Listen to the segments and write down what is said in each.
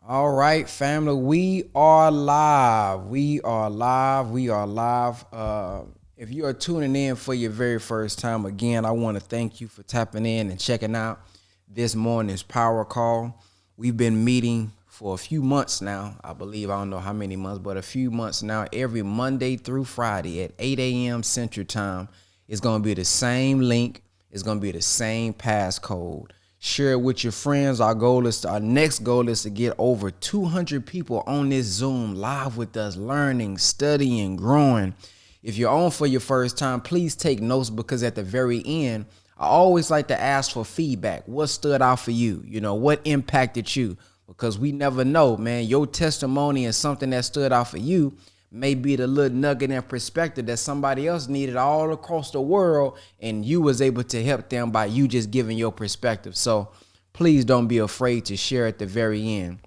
All right, family, we are live. We are live. We are live. If you are tuning in for your very first time, again, I want to thank you for tapping in and checking out this morning's power call. We've been meeting for a few months now. I believe, I don't know how many months, but a few months now, every Monday through Friday at 8 a.m. Central Time. It's going to be the same link. It's going to be the same passcode. Share it with your friends. Our next goal is to get over 200 people on this Zoom live with us, learning, studying, growing. If you're on for your first time, please take notes, because at the very end, I always like to ask for feedback. What stood out for you? What impacted you? Because we never know, man. Your testimony is something that stood out for you may be the little nugget and perspective that somebody else needed all across the world, and you was able to help them by you just giving your perspective. So please don't be afraid to share at the very end.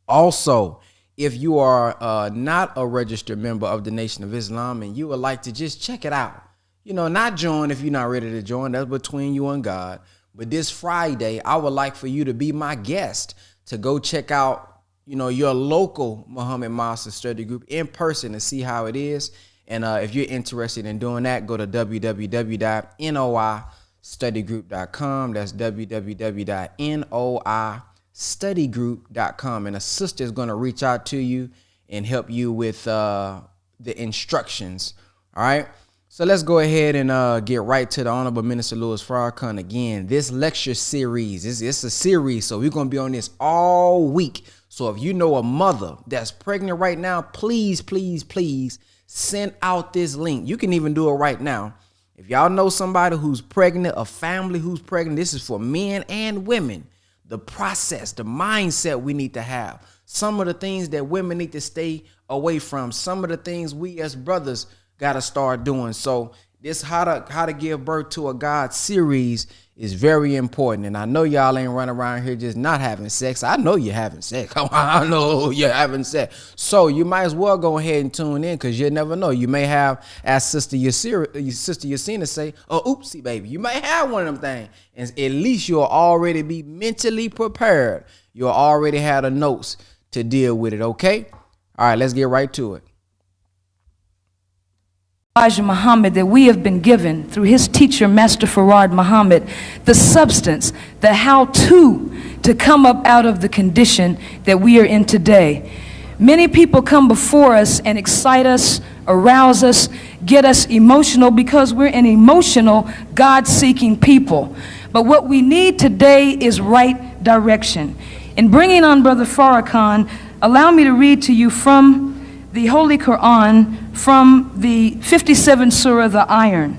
Also, if you are not a registered member of the Nation of Islam and you would like to just check it out, not join if you're not ready to join, that's between you and God. But this Friday, I would like for you to be my guest to go check out your local Muhammad Master Study Group in person to see how it is. And if you're interested in doing that, go to www.noistudygroup.com. That's www.noistudygroup.com. And a sister is going to reach out to you and help you with the instructions. All right. So let's go ahead and get right to the Honorable Minister Louis Farrakhan again. This lecture series, it's a series, so we're going to be on this all week. So if you know a mother that's pregnant right now, please, please, please send out this link. You can even do it right now. If y'all know somebody who's pregnant, a family who's pregnant, this is for men and women. The process, the mindset we need to have. Some of the things that women need to stay away from. Some of the things we as brothers got to start doing. So this how to give birth to a God series is very important. And I know y'all ain't running around here just not having sex. I know you're having sex. I know you're having sex. So you might as well go ahead and tune in, because you never know. You may have, as Sister Yasina say, oh, oopsie, baby. You may have one of them things. And at least you'll already be mentally prepared. You'll already have the notes to deal with it, okay? All right, let's get right to it. Elijah Muhammad, that we have been given through his teacher, Master Farad Muhammad, the substance, the how-to come up out of the condition that we are in today. Many people come before us and excite us, arouse us, get us emotional, because we're an emotional, God-seeking people. But what we need today is right direction. In bringing on Brother Farrakhan, allow me to read to you from the Holy Quran, from the 57th Surah, the Iron.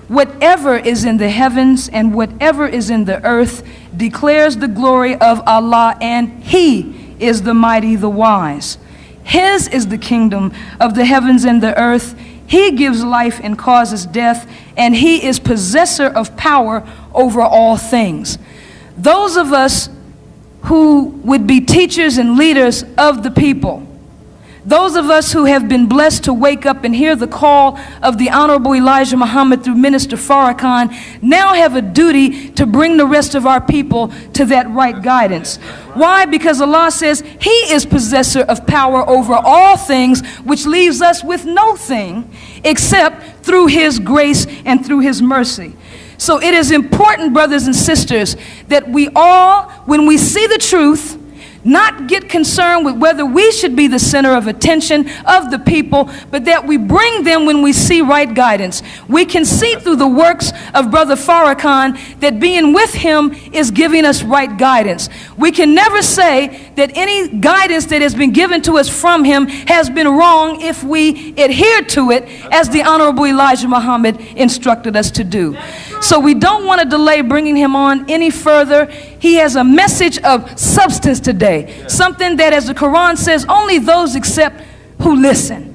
Whatever is in the heavens and whatever is in the earth declares the glory of Allah, and He is the mighty, the wise. His is the kingdom of the heavens and the earth. He gives life and causes death, and He is possessor of power over all things. Those of us who would be teachers and leaders of the people, those of us who have been blessed to wake up and hear the call of the Honorable Elijah Muhammad through Minister Farrakhan, now have a duty to bring the rest of our people to that right guidance. Why? Because Allah says He is possessor of power over all things, which leaves us with no thing except through His grace and through His mercy. So it is important, brothers and sisters, that we all, when we see the truth, not get concerned with whether we should be the center of attention of the people, but that we bring them when we see right guidance. We can see through the works of Brother Farrakhan that being with him is giving us right guidance. We can never say that any guidance that has been given to us from him has been wrong if we adhere to it as the Honorable Elijah Muhammad instructed us to do. So we don't want to delay bringing him on any further. He has a message of substance today, something that, as the Quran says, only those accept who listen.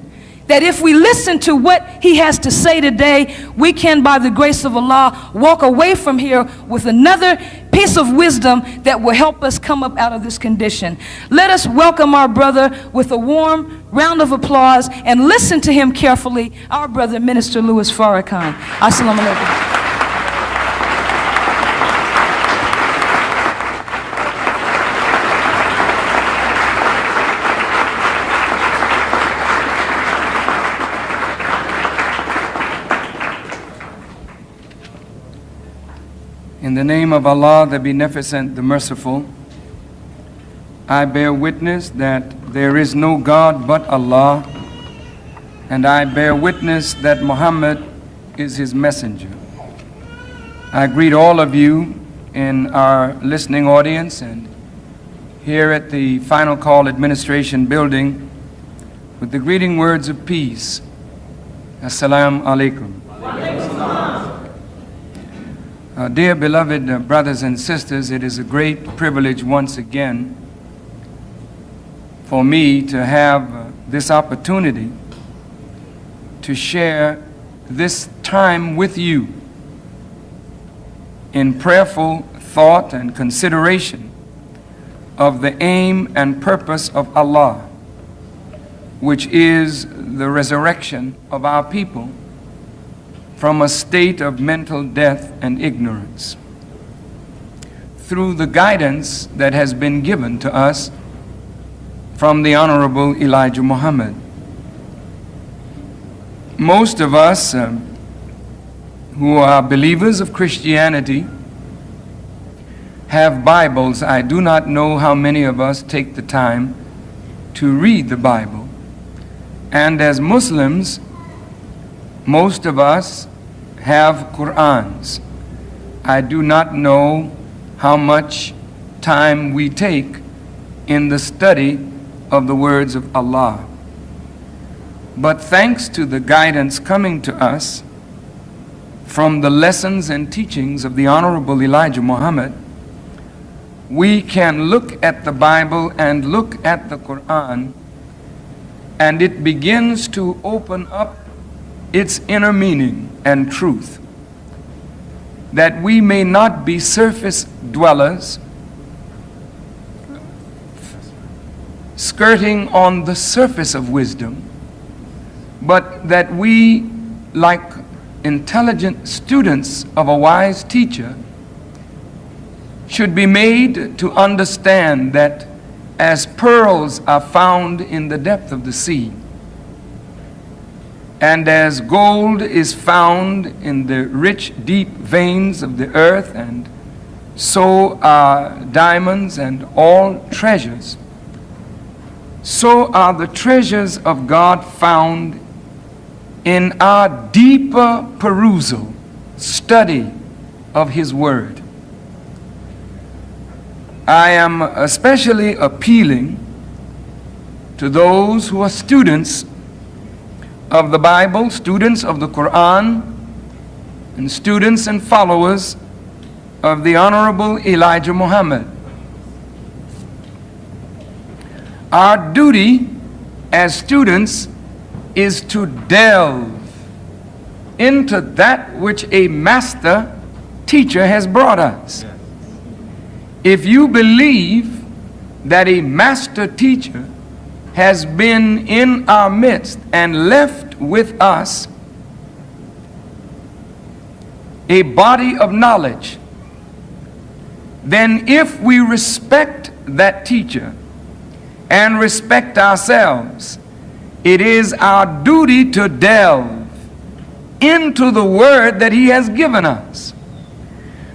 That if we listen to what he has to say today, we can, by the grace of Allah, walk away from here with another piece of wisdom that will help us come up out of this condition. Let us welcome our brother with a warm round of applause and listen to him carefully, our brother, Minister Louis Farrakhan. Assalamu alaikum. the name of Allah, the Beneficent, the Merciful, I bear witness that there is no God but Allah, and I bear witness that Muhammad is his messenger. I greet all of you in our listening audience and here at the Final Call Administration Building with the greeting words of peace. Assalamu alaikum. Dear beloved brothers and sisters, it is a great privilege once again for me to have this opportunity to share this time with you in prayerful thought and consideration of the aim and purpose of Allah, which is the resurrection of our people from a state of mental death and ignorance through the guidance that has been given to us from the Honorable Elijah Muhammad. Most of us who are believers of Christianity have Bibles. I do not know how many of us take the time to read the Bible. And as Muslims, most of us have Qur'ans. I do not know how much time we take in the study of the words of Allah. But thanks to the guidance coming to us from the lessons and teachings of the Honorable Elijah Muhammad, we can look at the Bible and look at the Quran, and it begins to open up its inner meaning and truth, that we may not be surface dwellers, skirting on the surface of wisdom, but that we, like intelligent students of a wise teacher, should be made to understand that as pearls are found in the depth of the sea, and as gold is found in the rich, deep veins of the earth, and so are diamonds and all treasures, so are the treasures of God found in our deeper perusal, study of His Word. I am especially appealing to those who are students of the Bible, students of the Quran, and students and followers of the Honorable Elijah Muhammad. Our duty as students is to delve into that which a master teacher has brought us. If you believe that a master teacher has been in our midst and left with us a body of knowledge, then if we respect that teacher and respect ourselves, it is our duty to delve into the word that he has given us.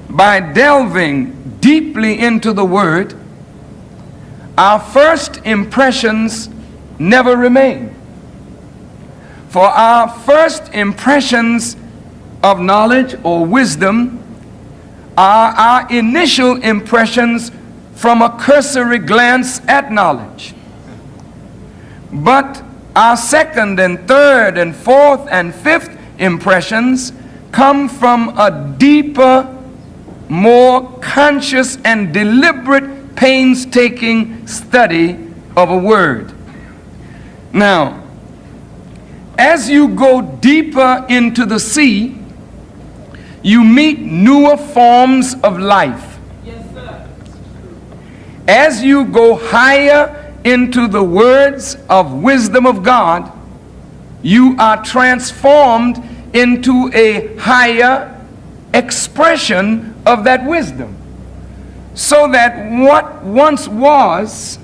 By delving deeply into the word, our first impressions never remain. For our first impressions of knowledge or wisdom are our initial impressions from a cursory glance at knowledge. But our second and third and fourth and fifth impressions come from a deeper, more conscious and deliberate, painstaking study of a word. Now, as you go deeper into the sea, you meet newer forms of life. Yes, sir. As you go higher into the words of wisdom of God, you are transformed into a higher expression of that wisdom, so that what once was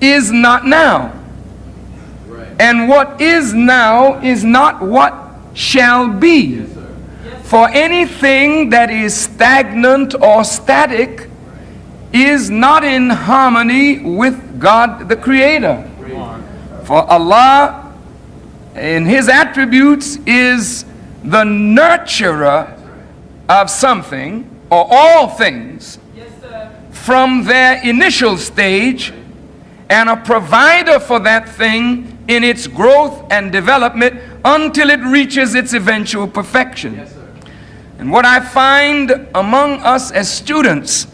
is not now, and what is now is not what shall be. For anything that is stagnant or static is not in harmony with God the Creator. For Allah, in His attributes, is the nurturer of something or all things from their initial stage, and a provider for that thing in its growth and development until it reaches its eventual perfection. And what I find among us as students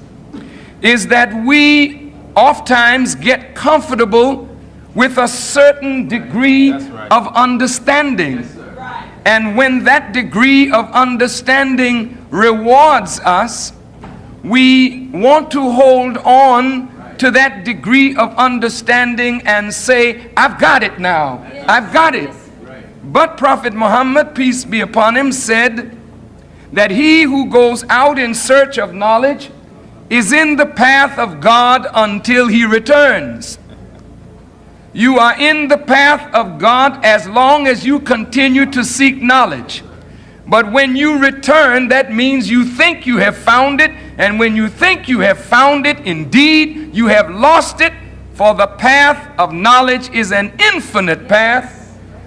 is that we oftentimes get comfortable with a certain degree of understanding. And when that degree of understanding rewards us, we want to hold on to that degree of understanding and say, I've got it now. I've got it. But Prophet Muhammad, peace be upon him, said that he who goes out in search of knowledge is in the path of God until he returns. You are in the path of God as long as you continue to seek knowledge. But when you return, that means you think you have found it, and when you think you have found it, indeed you have lost it, for the path of knowledge is an infinite path.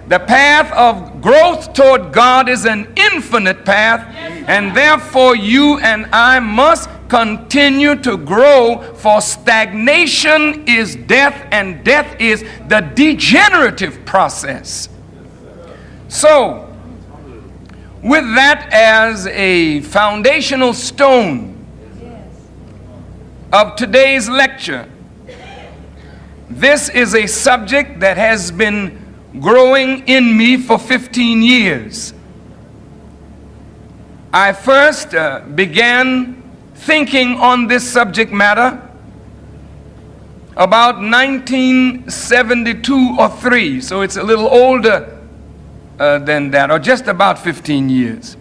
The path of growth toward God is an infinite path, and therefore you and I must continue to grow, for stagnation is death, and death is the degenerative process. So, with that as a foundational stone of today's lecture, this is a subject that has been growing in me for 15 years. I first began thinking on this subject matter about 1972 or 3, so it's a little older than that, or just about 15 years.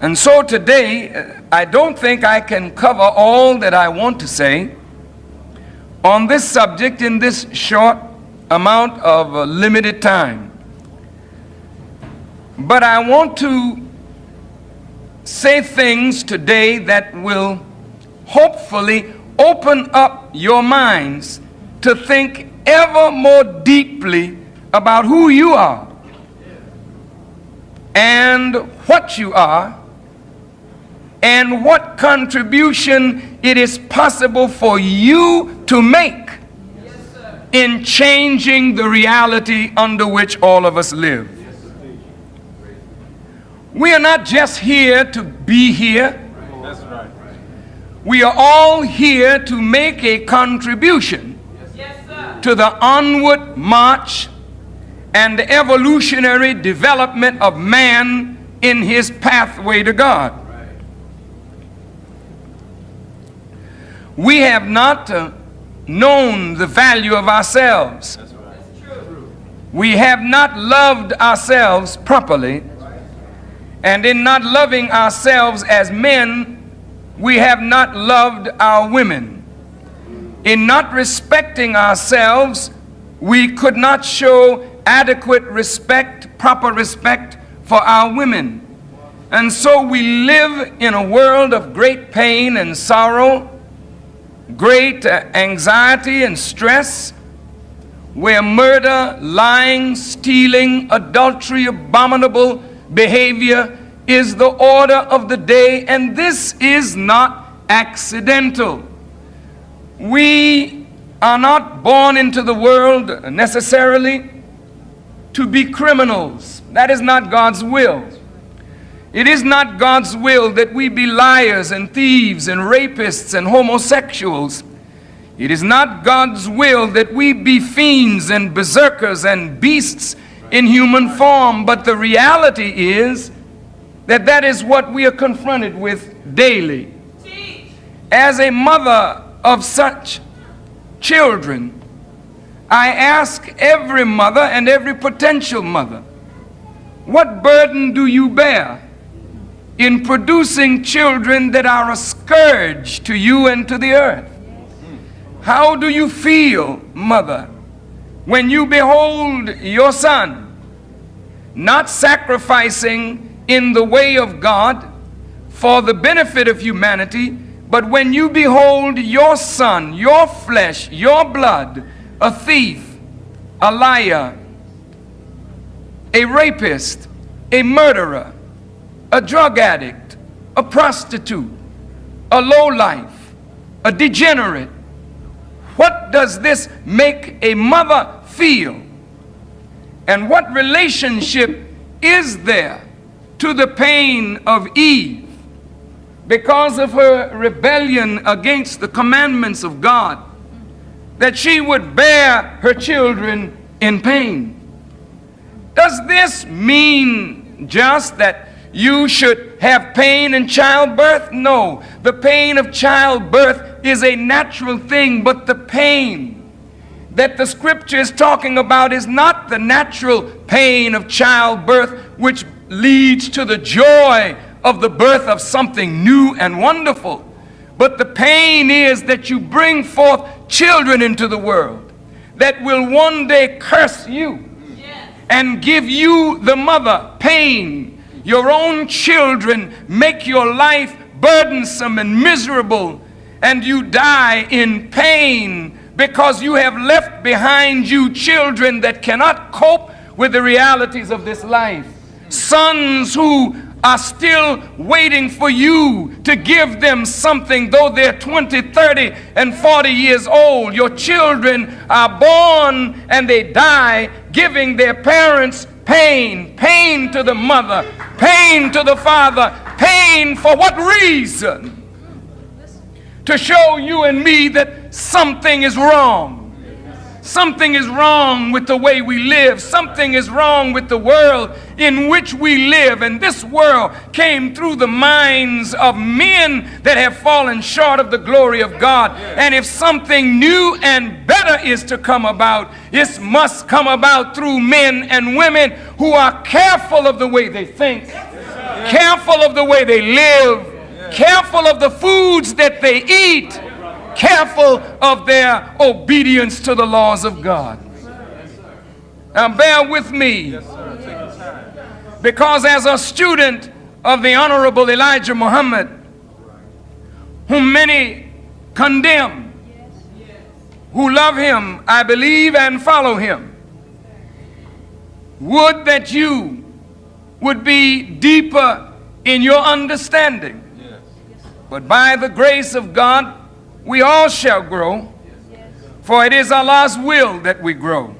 And so today, I don't think I can cover all that I want to say on this subject in this short amount of limited time. But I want to say things today that will hopefully open up your minds to think ever more deeply about who you are and what you are and what contribution it is possible for you to make in changing the reality under which all of us live. We are not just here to be here. We are all here to make a contribution to the onward march and the evolutionary development of man in his pathway to God. We have not known the value of ourselves. We have not loved ourselves properly, and in not loving ourselves as men, we have not loved our women. In not respecting ourselves, we could not show adequate respect, proper respect for our women. And so we live in a world of great pain and sorrow, great anxiety and stress, where murder, lying, stealing, adultery, abominable behavior is the order of the day, and this is not accidental. We are not born into the world necessarily to be criminals. That is not God's will. It is not God's will that we be liars and thieves and rapists and homosexuals. It is not God's will that we be fiends and berserkers and beasts in human form. But the reality is that that is what we are confronted with daily. As a mother of such children, I ask every mother and every potential mother, what burden do you bear in producing children that are a scourge to you and to the earth? How do you feel, mother, when you behold your son not sacrificing in the way of God for the benefit of humanity, but when you behold your son, your flesh, your blood, a thief, a liar, a rapist, a murderer, a drug addict, a prostitute, a lowlife, a degenerate, what does this make a mother feel? And what relationship is there to the pain of Eve because of her rebellion against the commandments of God, that she would bear her children in pain? Does this mean just that you should have pain in childbirth? No. The pain of childbirth is a natural thing, but the pain that the scripture is talking about is not the natural pain of childbirth, which leads to the joy of the birth of something new and wonderful. But the pain is that you bring forth children into the world that will one day curse you and give you, the mother, pain. Your own children make your life burdensome and miserable, and you die in pain because you have left behind you children that cannot cope with the realities of this life. Sons who are still waiting for you to give them something, though they're 20, 30, and 40 years old. Your children are born and they die, giving their parents pain. Pain to the mother, pain to the father. Pain for what reason? To show you and me that something is wrong. Something is wrong with the way we live. Something is wrong with the world in which we live. And this world came through the minds of men that have fallen short of the glory of God. And if something new and better is to come about, it must come about through men and women who are careful of the way they think, careful of the way they live, careful of the foods that they eat, careful of their obedience to the laws of God. Now bear with me, because as a student of the Honorable Elijah Muhammad, whom many condemn, who love him, I believe, and follow him, would that you would be deeper in your understanding. But by the grace of God, we all shall grow, for it is Allah's will that we grow.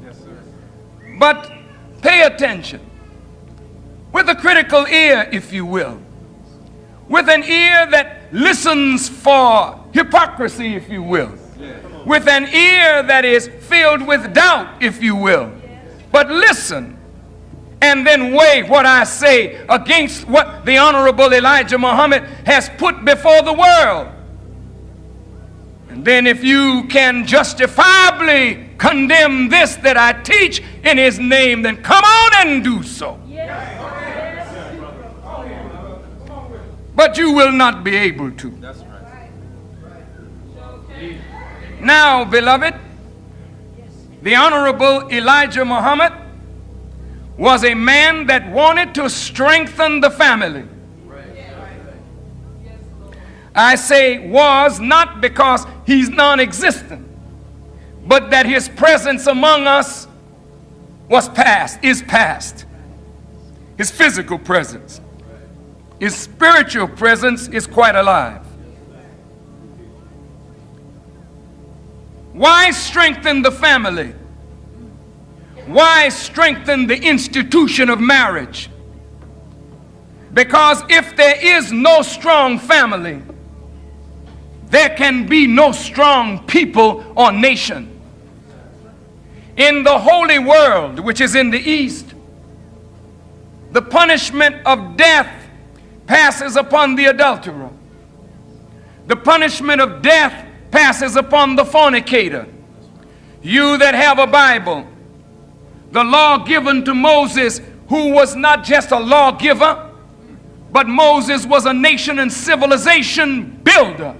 But pay attention with a critical ear, if you will, with an ear that listens for hypocrisy, if you will, with an ear that is filled with doubt, if you will. But listen and then weigh what I say against what the Honorable Elijah Muhammad has put before the world. And then if you can justifiably condemn this that I teach in his name, then come on and do so. But you will not be able to. Now, beloved, the Honorable Elijah Muhammad was a man that wanted to strengthen the family. I say was not because he's non-existent, but that his presence among us is past. His physical presence. His spiritual presence is quite alive. Why strengthen the family? Why strengthen the institution of marriage? Because if there is no strong family, there can be no strong people or nation. In the holy world, which is in the East, the punishment of death passes upon the adulterer. The punishment of death passes upon the fornicator. You that have a Bible, the law given to Moses, who was not just a lawgiver, but Moses was a nation and civilization builder.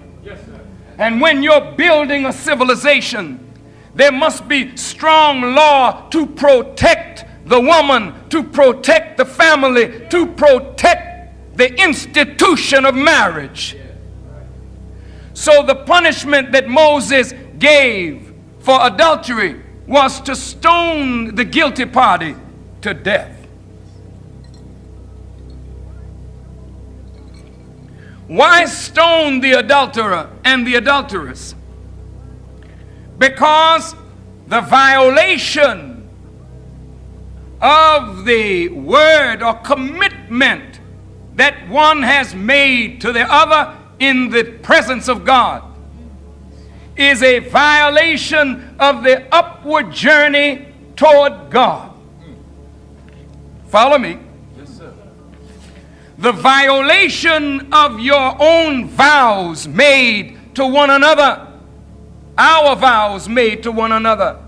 And when you're building a civilization, there must be strong law to protect the woman, to protect the family, to protect the institution of marriage. So the punishment that Moses gave for adultery was to stone the guilty party to death. Why stone the adulterer and the adulteress? Because the violation of the word or commitment that one has made to the other in the presence of God is a violation of the upward journey toward God. Follow me. The violation of your own vows made to one another, our vows made to one another,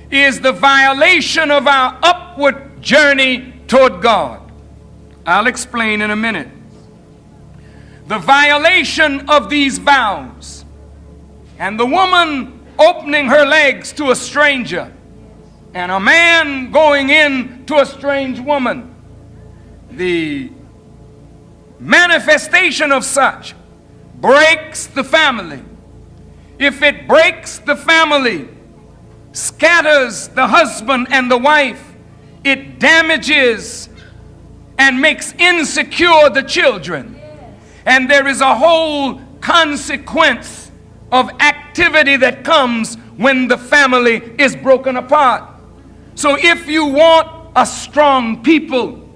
is the violation of our upward journey toward God. I'll explain in a minute. The violation of these vows and the woman opening her legs to a stranger and a man going in to a strange woman, the manifestation of such breaks the family. If it breaks the family, scatters the husband and the wife, it damages and makes insecure the children. And there is a whole consequence of activity that comes when the family is broken apart. So if you want a strong people,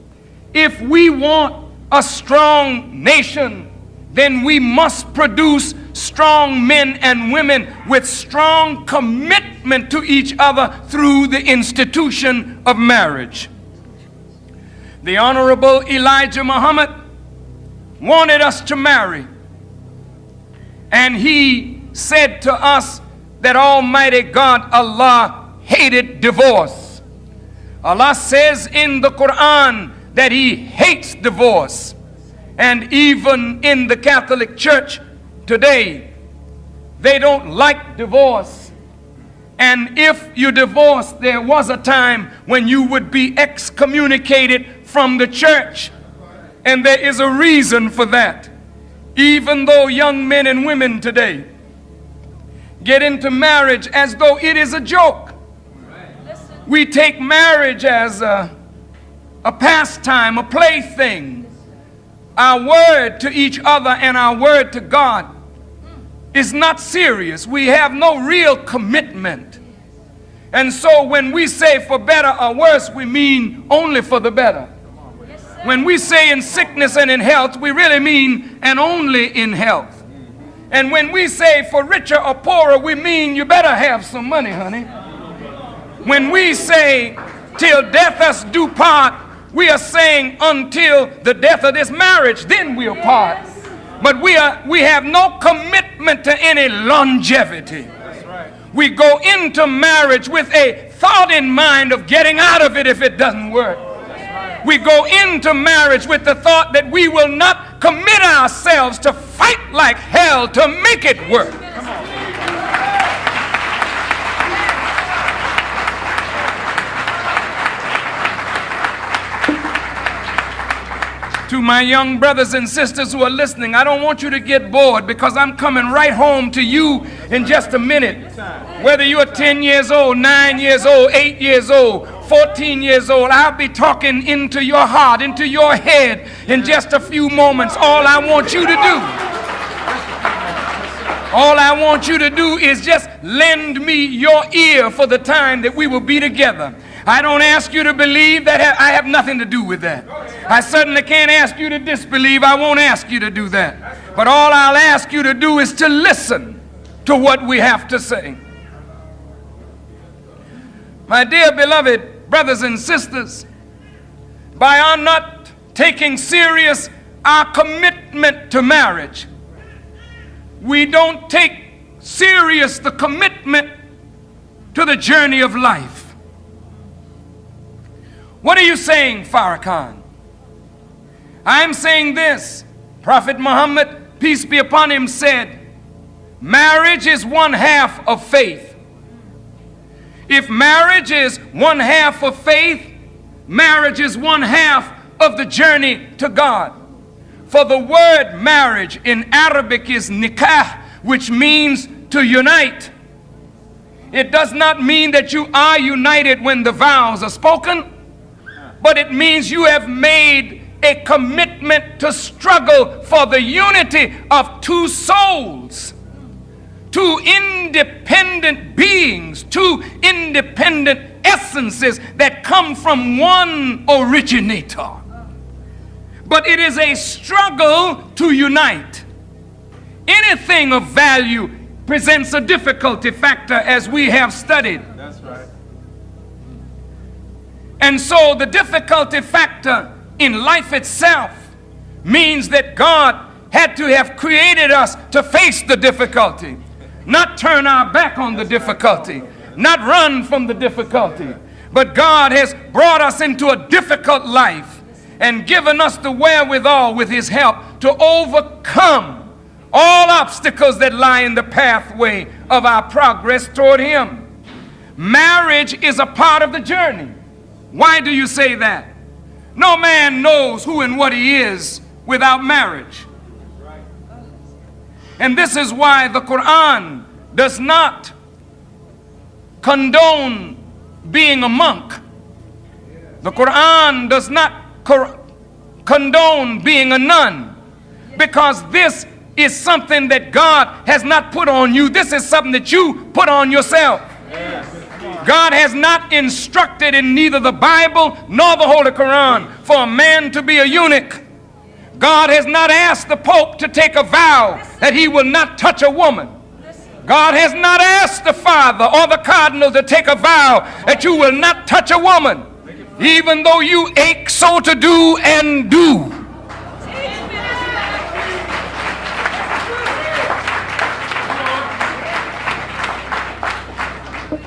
if we want a strong nation, then we must produce strong men and women with strong commitment to each other through the institution of marriage. The Honorable Elijah Muhammad wanted us to marry, and he said to us that Almighty God, Allah, hated divorce. Allah says in the Quran that He hates divorce. And even in the Catholic Church today, they don't like divorce. And if you divorce, there was a time when you would be excommunicated from the church. And there is a reason for that. Even though young men and women today get into marriage as though it is a joke. We take marriage as a pastime, a plaything. Our word to each other and our word to God is not serious. We have no real commitment. And so when we say for better or worse, we mean only for the better. When we say in sickness and in health, we really mean and only in health. And when we say for richer or poorer, we mean you better have some money, honey. When we say till death us do part, we are saying until the death of this marriage, then we'll part. But we have no commitment to any longevity. We go into marriage with a thought in mind of getting out of it if it doesn't work. We go into marriage with the thought that we will not commit ourselves to fight like hell to make it work. To my young brothers and sisters who are listening, I don't want you to get bored because I'm coming right home to you in just a minute. Whether you're 10 years old, 9 years old, 8 years old, 14 years old, I'll be talking into your heart, into your head in just a few moments. All I want you to do is just lend me your ear for the time that we will be together. I don't ask you to believe that. I have nothing to do with that. I certainly can't ask you to disbelieve. I won't ask you to do that. But all I'll ask you to do is to listen to what we have to say. My dear beloved brothers and sisters, by our not taking serious our commitment to marriage, we don't take serious the commitment to the journey of life. What are you saying, Farrakhan? I'm saying this. Prophet Muhammad, peace be upon him, said, marriage is one half of faith. If marriage is one half of faith, marriage is one half of the journey to God. For the word marriage in Arabic is nikah, which means to unite. It does not mean that you are united when the vows are spoken, but it means you have made a commitment to struggle for the unity of two souls, two independent beings, two independent essences that come from one originator. But it is a struggle to unite. Anything of value presents a difficulty factor, as we have studied. That's right. And so the difficulty factor in life itself means that God had to have created us to face the difficulty, not turn our back on the difficulty, not run from the difficulty. But God has brought us into a difficult life and given us the wherewithal, with his help, to overcome all obstacles that lie in the pathway of our progress toward him. Marriage is a part of the journey. Why do you say that? No man knows who and what he is without marriage. And this is why the Quran does not condone being a monk. The Quran does not condone being a nun, because this is something that God has not put on you. This is something that you put on yourself. God has not instructed in neither the Bible nor the Holy Quran for a man to be a eunuch. God has not asked the Pope to take a vow that he will not touch a woman. God has not asked the Father or the Cardinal to take a vow that you will not touch a woman, even though you ache so to do and do.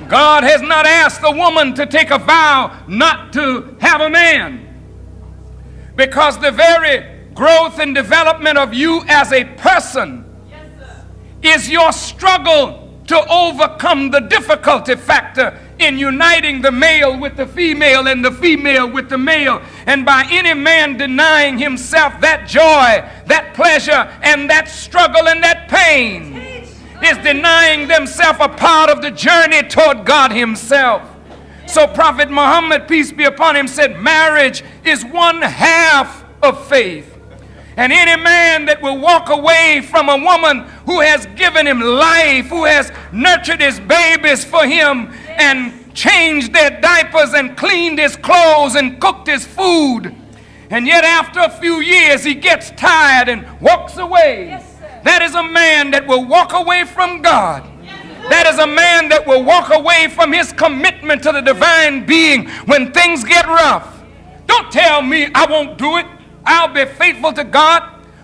God has not asked the woman to take a vow not to have a man, because the very growth and development of you as a person is your struggle to overcome the difficulty factor in uniting the male with the female and the female with the male. And by any man denying himself that joy, that pleasure, and that struggle and that pain is denying themselves a part of the journey toward God himself. So Prophet Muhammad, peace be upon him, said marriage is one half of faith. And any man that will walk away from a woman who has given him life, who has nurtured his babies for him and changed their diapers and cleaned his clothes and cooked his food, and yet after a few years he gets tired and walks away, that is a man that will walk away from God. That is a man that will walk away from his commitment to the divine being when things get rough. Don't tell me I won't do it. I'll be faithful to God.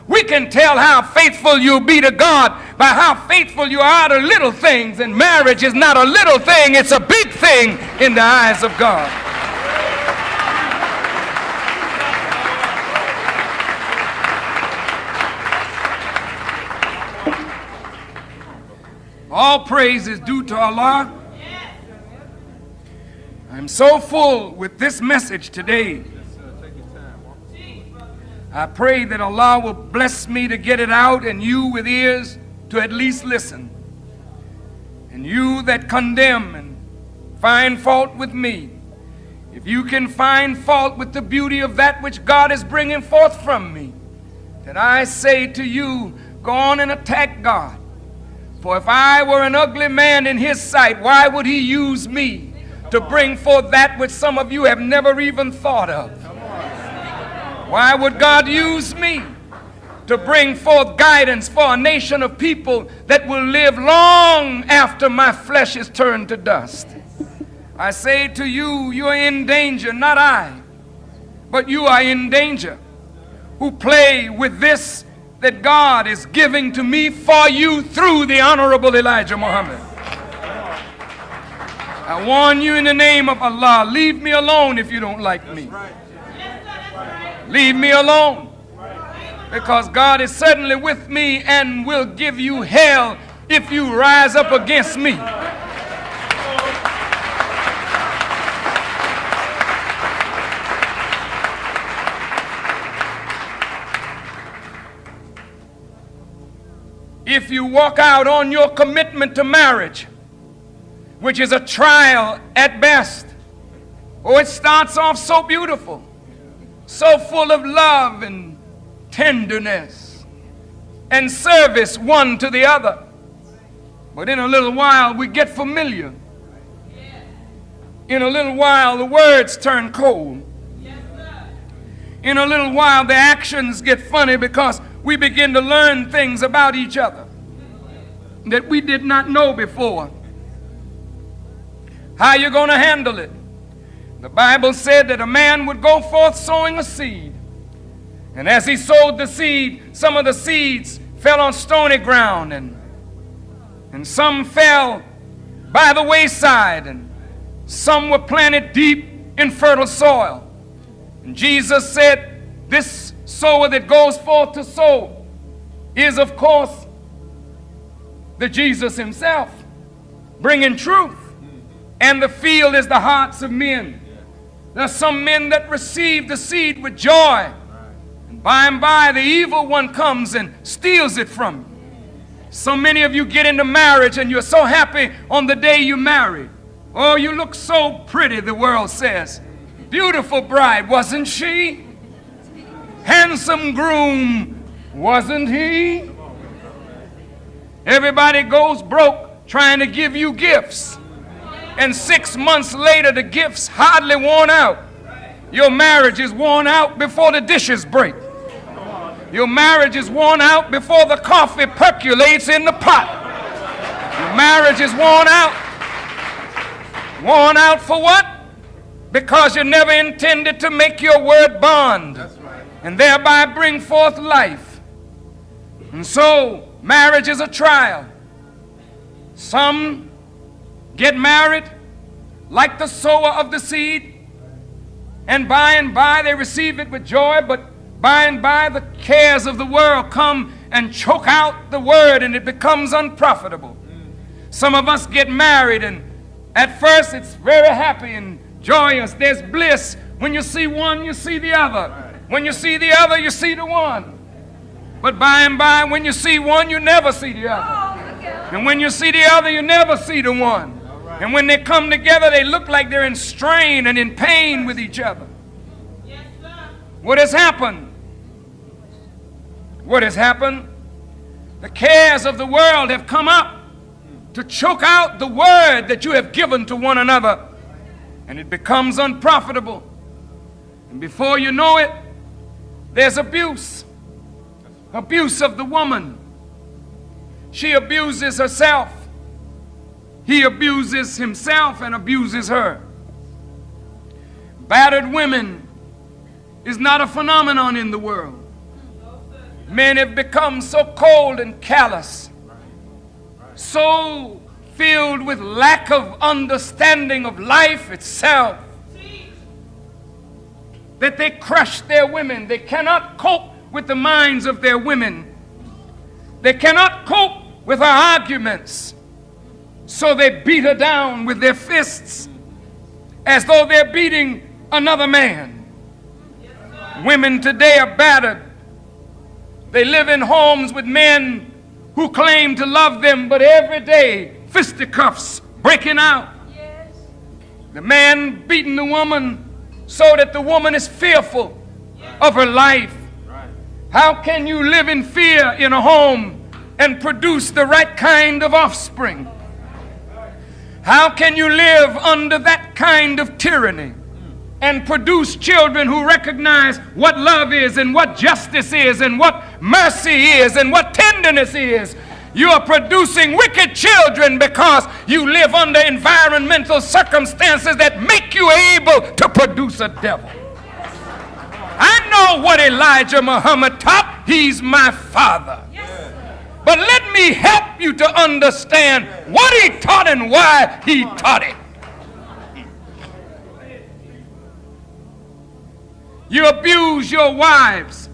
We can tell how faithful you'll be to God by how faithful you are to little things. And marriage is not a little thing, it's a big thing in the eyes of God. All praise is due to Allah. I'm so full with this message today. I pray that Allah will bless me to get it out, and you with ears to at least listen. And you that condemn and find fault with me, if you can find fault with the beauty of that which God is bringing forth from me, then I say to you, go on and attack God. For if I were an ugly man in his sight, why would he use me to bring forth that which some of you have never even thought of? Why would God use me to bring forth guidance for a nation of people that will live long after my flesh is turned to dust? I say to you, you are in danger, not I, but you are in danger who play with this that God is giving to me for you through the Honorable Elijah Muhammad. I warn you in the name of Allah, leave me alone if you don't like me. Leave me alone, because God is certainly with me and will give you hell if you rise up against me. if you walk out on your commitment to marriage, which is a trial at best, oh, it starts off so beautiful, so full of love and tenderness and service one to the other. But in a little while, we get familiar. In a little while, the words turn cold. In a little while, the actions get funny because we begin to learn things about each other that we did not know before. How you going to handle it? The Bible said that a man would go forth sowing a seed. And as he sowed the seed, some of the seeds fell on stony ground, and some fell by the wayside, and some were planted deep in fertile soil. And Jesus said, this sower that goes forth to sow is, of course, the Jesus himself, bringing truth. And the field is the hearts of men. There are some men that receive the seed with joy. And by, the evil one comes and steals it from you. So many of you get into marriage and you're so happy on the day you married. Oh, you look so pretty, the world says. Beautiful bride, wasn't she? Handsome groom, wasn't he? Everybody goes broke trying to give you gifts. And 6 months later, the gifts hardly worn out. Your marriage is worn out before the dishes break. Your marriage is worn out before the coffee percolates in the pot. Your marriage is worn out. Worn out for what? Because you never intended to make your word bond and thereby bring forth life. And so, marriage is a trial. Some get married like the sower of the seed, and by they receive it with joy, but by the cares of the world come and choke out the word, and it becomes unprofitable. Some of us get married, and at first it's very happy and joyous. There's bliss. When you see one, you see the other. When you see the other, you see the one. But by, when you see one, you never see the other. And when you see the other, you never see the one. And when they come together, they look like they're in strain and in pain with each other. What has happened? What has happened? The cares of the world have come up to choke out the word that you have given to one another, and it becomes unprofitable. And before you know it, there's abuse. Abuse of the woman. She abuses herself. He abuses himself and abuses her. Battered women is not a phenomenon in the world. Men have become so cold and callous, so filled with lack of understanding of life itself, that they crush their women. They cannot cope with the minds of their women. They cannot cope with her arguments. So they beat her down with their fists as though they're beating another man. Women today are battered. They live in homes with men who claim to love them, but every day fisticuffs breaking out. The man beating the woman so that the woman is fearful of her life. How can you live in fear in a home and produce the right kind of offspring? How can you live under that kind of tyranny and produce children who recognize what love is and what justice is and what mercy is and what tenderness is? You are producing wicked children because you live under environmental circumstances that make you able to produce a devil. I know what Elijah Muhammad taught. He's my father. But let me help you to understand what he taught and why he taught it. You abuse your wives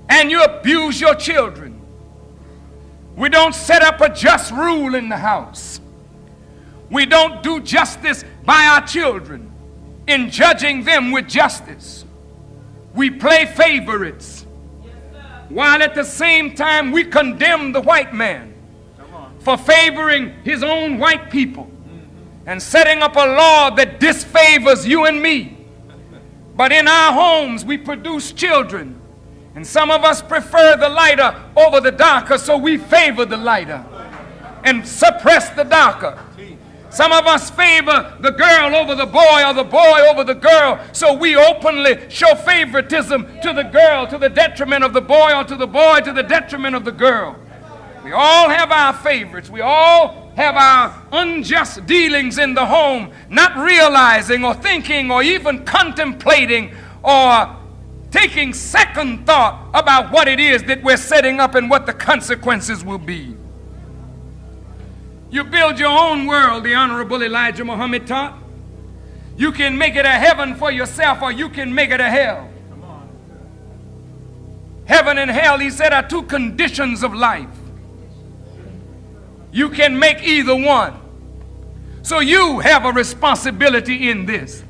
and you abuse your children. We don't set up a just rule in the house. We don't do justice by our children in judging them with justice. We play favorites. while at the same time we condemn the white man for favoring his own white people and setting up a law that disfavors you and me. But in our homes we produce children, and some of us prefer the lighter over the darker, so we favor the lighter and suppress the darker. Some of us favor the girl over the boy or the boy over the girl, so we openly show favoritism to the girl to the detriment of the boy, or to the boy to the detriment of the girl. We all have our favorites. We all have our unjust dealings in the home, not realizing or thinking or even contemplating or taking second thought about what it is that we're setting up and what the consequences will be. You build your own world, the Honorable Elijah Muhammad taught. You can make it a heaven for yourself, or you can make it a hell. Heaven and hell, he said, are two conditions of life. You can make either one. So you have a responsibility in this.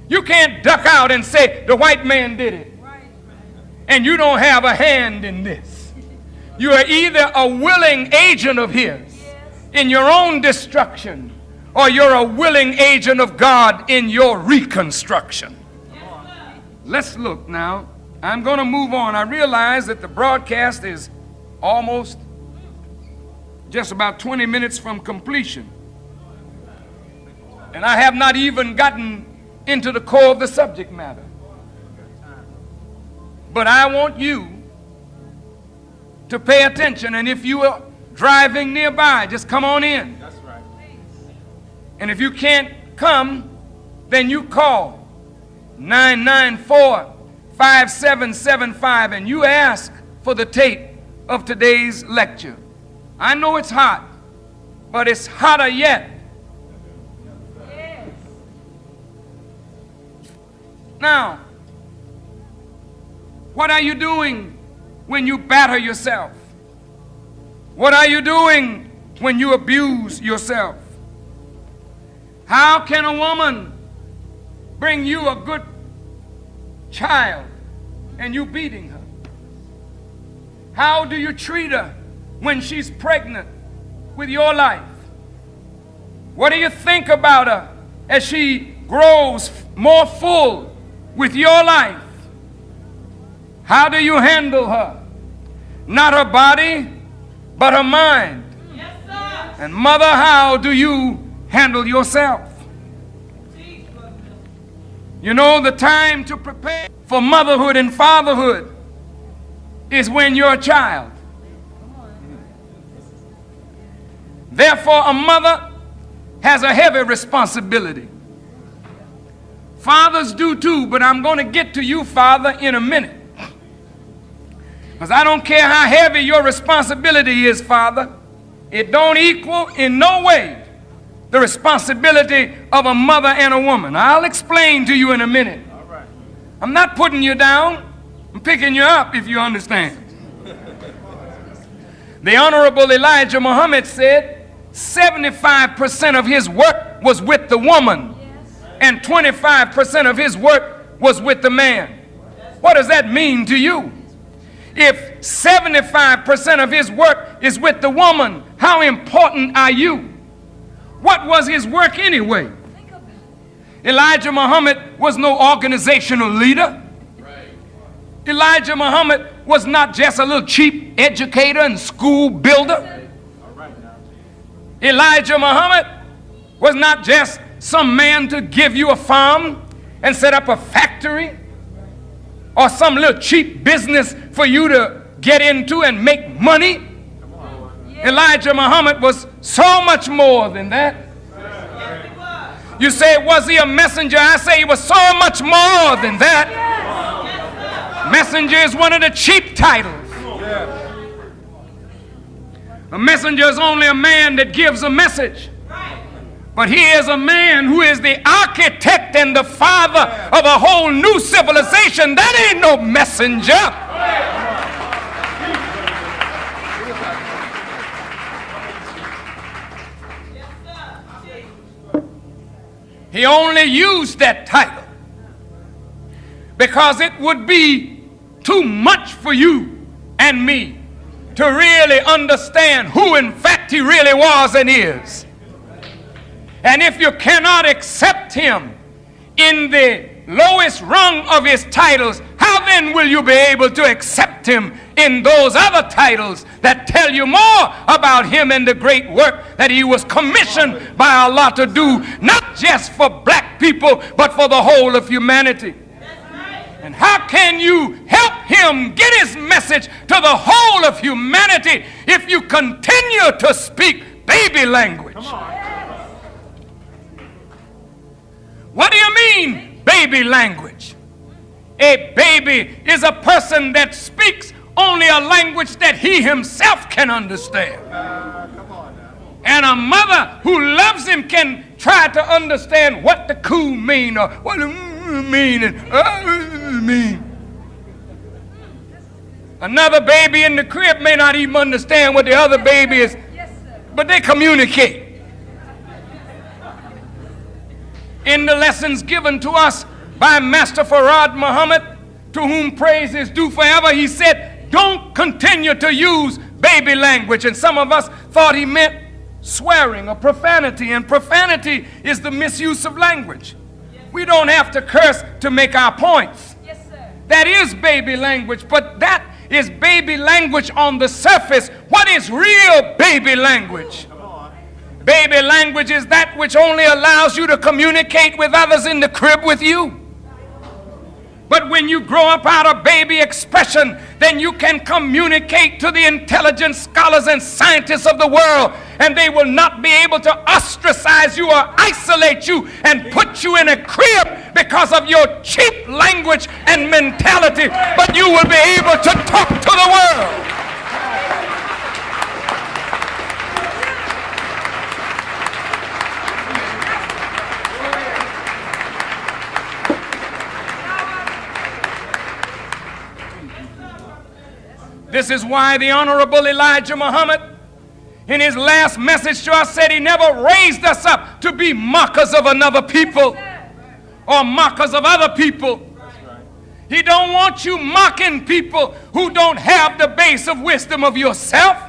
You can't duck out and say, the white man did it, and you don't have a hand in this. You are either a willing agent of his in your own destruction, or you're a willing agent of God in your reconstruction. Let's look now. I'm going to move on. I realize that the broadcast is almost just about 20 minutes from completion, and I have not even gotten into the core of the subject matter. But I want you to pay attention, and if you are driving nearby, just come on in. That's right. And if you can't come, then you call 994-5775 and you ask for the tape of today's lecture. I know it's hot, but it's hotter yet. Yes. Now, what are you doing when you batter yourself? What are you doing when you abuse yourself? How can a woman bring you a good child and you beating her? How do you treat her when she's pregnant with your life? What do you think about her as she grows more full with your life? How do you handle her? Not her body, but her mind. Yes, sir. And mother, how do you handle yourself? You know, the time to prepare for motherhood and fatherhood is when you're a child. Therefore, a mother has a heavy responsibility. Fathers do too, but I'm going to get to you, father, in a minute. Because I don't care how heavy your responsibility is, father, it don't equal in no way the responsibility of a mother and a woman. I'll explain to you in a minute. All right. I'm not putting you down. I'm picking you up, if you understand. The Honorable Elijah Muhammad said 75% of his work was with the woman, and 25% of his work was with the man. What does that mean to you? If 75% of his work is with the woman, how important are you? What was his work anyway? Elijah Muhammad was no organizational leader. Elijah Muhammad was not just a little cheap educator and school builder. Elijah Muhammad was not just some man to give you a farm and set up a factory, or some little cheap business for you to get into and make money. Elijah Muhammad was so much more than that. You say, was he a messenger? I say he was so much more than that. Messenger is one of the cheap titles. A messenger is only a man that gives a message. But he is a man who is the architect and the father of a whole new civilization. That ain't no messenger. He only used that title because it would be too much for you and me to really understand who in fact he really was and is. And if you cannot accept him in the lowest rung of his titles, how then will you be able to accept him in those other titles that tell you more about him and the great work that he was commissioned by Allah to do, not just for black people, but for the whole of humanity? And how can you help him get his message to the whole of humanity if you continue to speak baby language? What do you mean, baby language? A baby is a person that speaks only a language that he himself can understand. And a mother who loves him can try to understand what the coo mean or what the mean and mean. Another baby in the crib may not even understand what the other baby is, but they communicate. In the lessons given to us by Master Farad Muhammad, to whom praise is due forever, he said, don't continue to use baby language. And some of us thought he meant swearing or profanity, and profanity is the misuse of language. We don't have to curse to make our points. That is baby language, but that is baby language on the surface. What is real baby language? Baby language is that which only allows you to communicate with others in the crib with you. But when you grow up out of baby expression, then you can communicate to the intelligent scholars and scientists of the world, and they will not be able to ostracize you or isolate you and put you in a crib because of your cheap language and mentality, but you will be able to talk to the world. This is why the Honorable Elijah Muhammad, in his last message to us, said he never raised us up to be mockers of another people or mockers of other people. He don't want you mocking people who don't have the base of wisdom of yourself.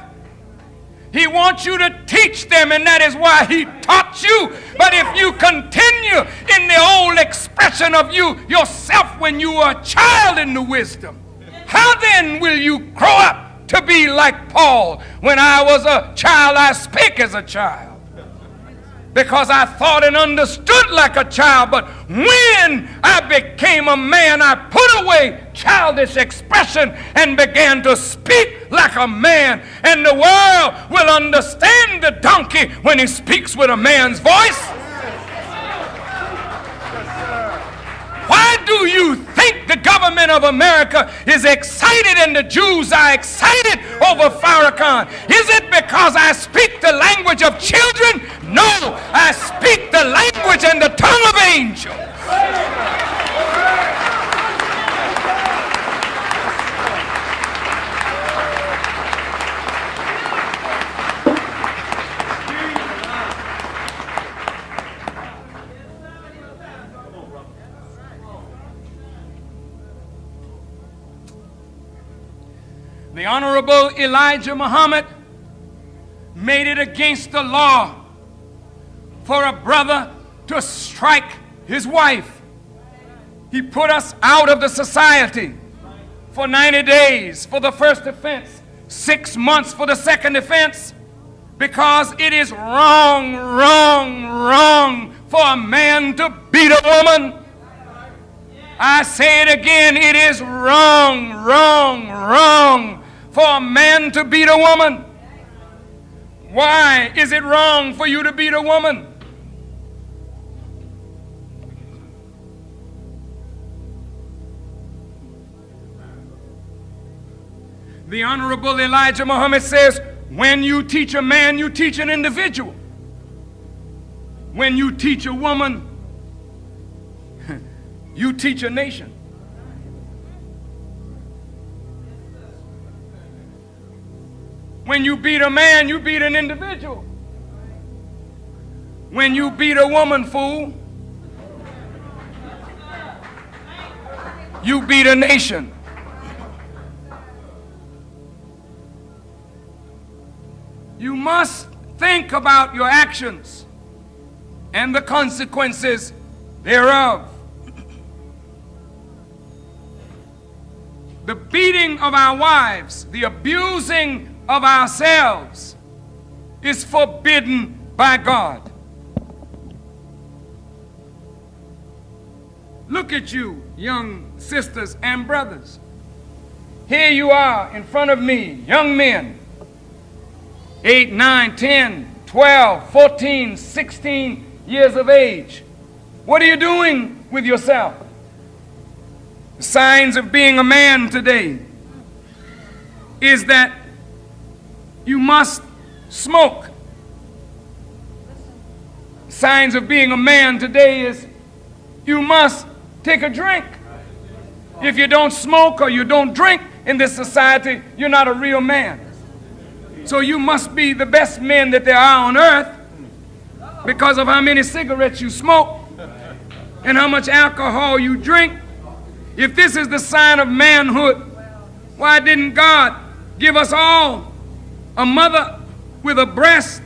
He wants you to teach them, and that is why he taught you. But if you continue in the old expression of you yourself when you were a child in the wisdom, how then will you grow up to be like Paul? When I was a child, I spake as a child, because I thought and understood like a child. But when I became a man, I put away childish expression and began to speak like a man. And the world will understand the donkey when he speaks with a man's voice. Why do you think the government of America is excited and the Jews are excited over Farrakhan? Is it because I speak the language of children? No, I speak the language and the tongue of angels. The Honorable Elijah Muhammad made it against the law for a brother to strike his wife. He put us out of the society for 90 days for the first offense, 6 months for the second offense, because it is wrong for a man to beat a woman. I say it again, it is wrong for a man to beat a woman. Why is it wrong for you to beat a woman? The Honorable Elijah Muhammad says, when you teach a man, you teach an individual. When you teach a woman, you teach a nation. When you beat a man, you beat an individual. When you beat a woman, fool, you beat a nation. You must think about your actions and the consequences thereof. The beating of our wives, the abusing of ourselves is forbidden by God. Look at you, young sisters and brothers. Here you are in front of me, young men, 8, 9, 10, 12, 14, 16 years of age. What are you doing with yourself? The signs of being a man today is that you must smoke. Signs of being a man today is you must take a drink. If you don't smoke or you don't drink in this society, you're not a real man. So you must be the best men that there are on earth because of how many cigarettes you smoke and how much alcohol you drink. If this is the sign of manhood, why didn't God give us all a mother with a breast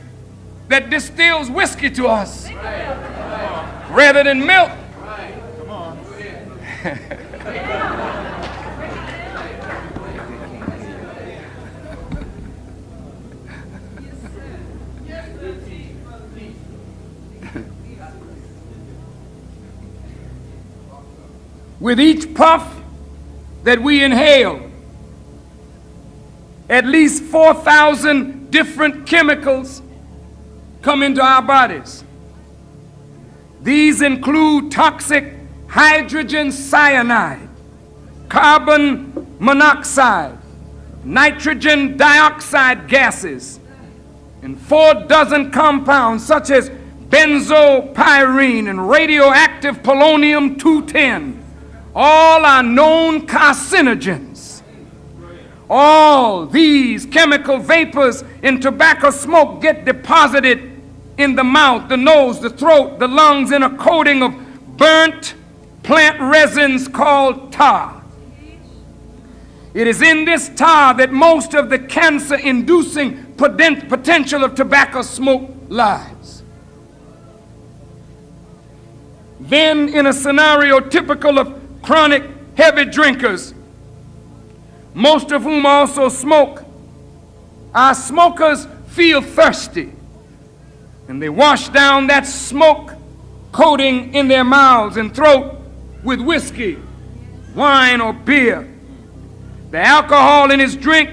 that distills whiskey to us rather than milk? Come on. With each puff that we inhale, at least 4,000 different chemicals come into our bodies. These include toxic hydrogen cyanide, carbon monoxide, nitrogen dioxide gases, and 4 dozen compounds such as benzopyrene and radioactive polonium-210. All are known carcinogens. All these chemical vapors in tobacco smoke get deposited in the mouth, the nose, the throat, the lungs in a coating of burnt plant resins called tar. It is in this tar that most of the cancer-inducing potential of tobacco smoke lies. Then, in a scenario typical of chronic heavy drinkers, most of whom also smoke, our smokers feel thirsty and they wash down that smoke coating in their mouths and throat with whiskey, wine, or beer. The alcohol in his drink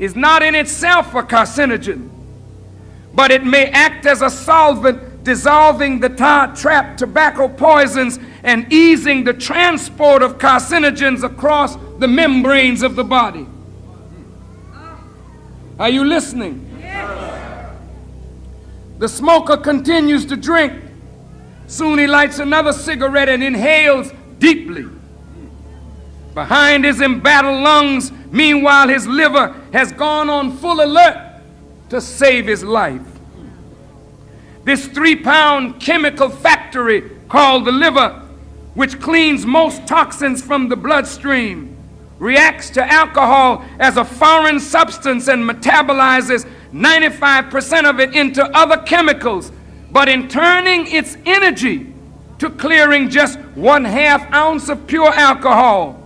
is not in itself a carcinogen, but it may act as a solvent, dissolving the tar-trapped tobacco poisons and easing the transport of carcinogens across the membranes of the body. Are you listening? Yes. The smoker continues to drink. Soon he lights another cigarette and inhales deeply. Behind his embattled lungs, meanwhile, his liver has gone on full alert to save his life. This 3-pound chemical factory called the liver, which cleans most toxins from the bloodstream, reacts to alcohol as a foreign substance and metabolizes 95% of it into other chemicals. But in turning its energy to clearing just 1/2 ounce of pure alcohol,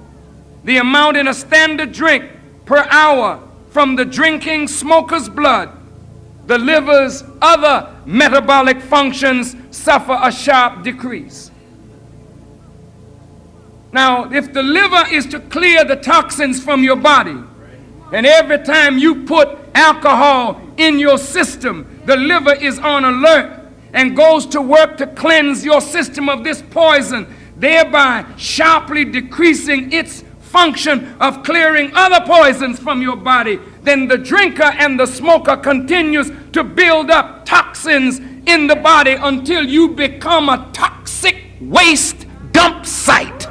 the amount in a standard drink per hour from the drinking smoker's blood, the liver's other metabolic functions suffer a sharp decrease. Now, if the liver is to clear the toxins from your body, and every time you put alcohol in your system, the liver is on alert and goes to work to cleanse your system of this poison, thereby sharply decreasing its function of clearing other poisons from your body, then the drinker and the smoker continues to build up toxins in the body until you become a toxic waste dump site,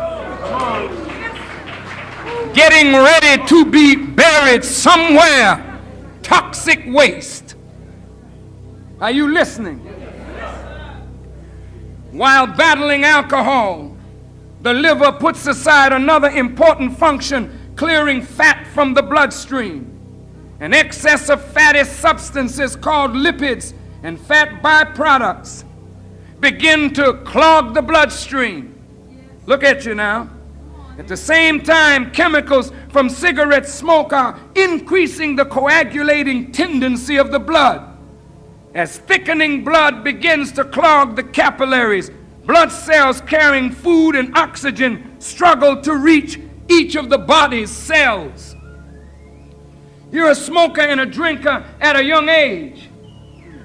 getting ready to be buried somewhere. Toxic waste. Are you listening? While battling alcohol, the liver puts aside another important function, clearing fat from the bloodstream. An excess of fatty substances called lipids and fat byproducts begin to clog the bloodstream. Look at you now. At the same time, chemicals from cigarette smoke are increasing the coagulating tendency of the blood. As thickening blood begins to clog the capillaries, blood cells carrying food and oxygen struggle to reach each of the body's cells. You're a smoker and a drinker at a young age,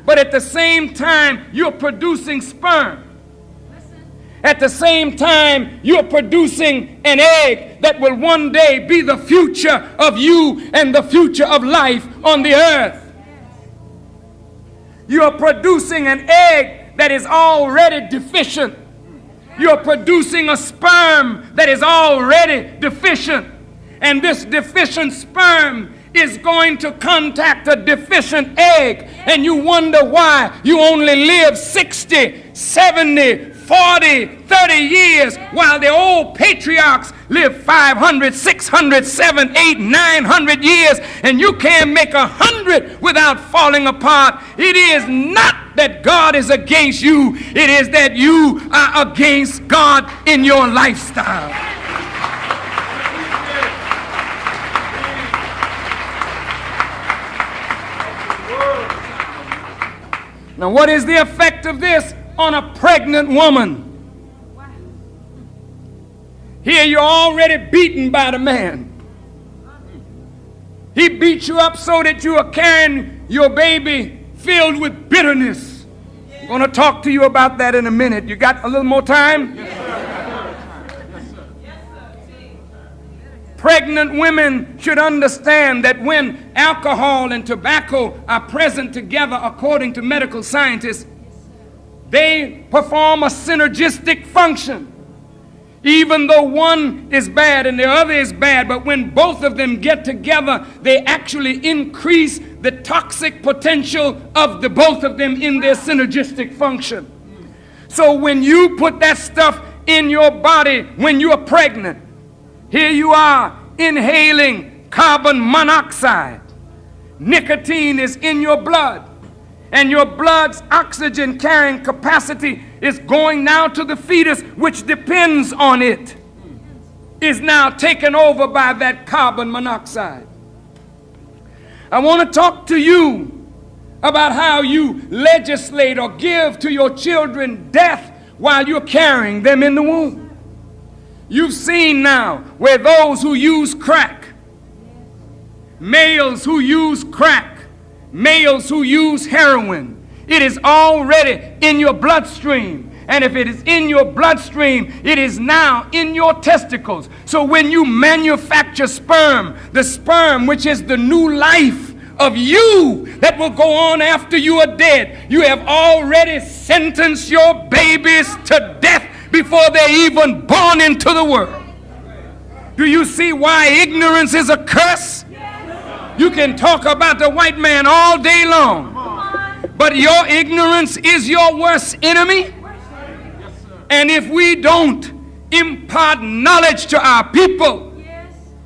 but at the same time, you're producing sperm. At the same time, you're producing an egg that will one day be the future of you and the future of life on the earth. You're producing an egg that is already deficient. You're producing a sperm that is already deficient. And this deficient sperm is going to contact a deficient egg. And you wonder why you only live 60, 70, 40, 30 years, while the old patriarchs lived 500, 600, 700, 800, 900 years, and you can't make 100 without falling apart. It is not that God is against you, it is that you are against God in your lifestyle. Now, what is the effect of this on a pregnant woman? Here you're already beaten by the man. He beat you up so that you are carrying your baby filled with bitterness. I'm going to talk to you about that in a minute. You got a little more time? Yes, sir. Yes, sir. Yes, sir. Pregnant women should understand that when alcohol and tobacco are present together, according to medical scientists, they perform a synergistic function. Even though one is bad and the other is bad, but when both of them get together, they actually increase the toxic potential of the both of them in their synergistic function. So when you put that stuff in your body when you are pregnant, here you are inhaling carbon monoxide. Nicotine is in your blood, and your blood's oxygen carrying capacity is going now to the fetus, which depends on it, is now taken over by that carbon monoxide. I want to talk to you about how you legislate or give to your children death while you're carrying them in the womb. You've seen now where those who use crack, males who use crack, males who use heroin, it is already in your bloodstream. And if it is in your bloodstream, it is now in your testicles. So when you manufacture sperm, the sperm, which is the new life of you that will go on after you are dead, you have already sentenced your babies to death before they're even born into the world. Do you see why ignorance is a curse? You can talk about the white man all day long, but your ignorance is your worst enemy. And if we don't impart knowledge to our people,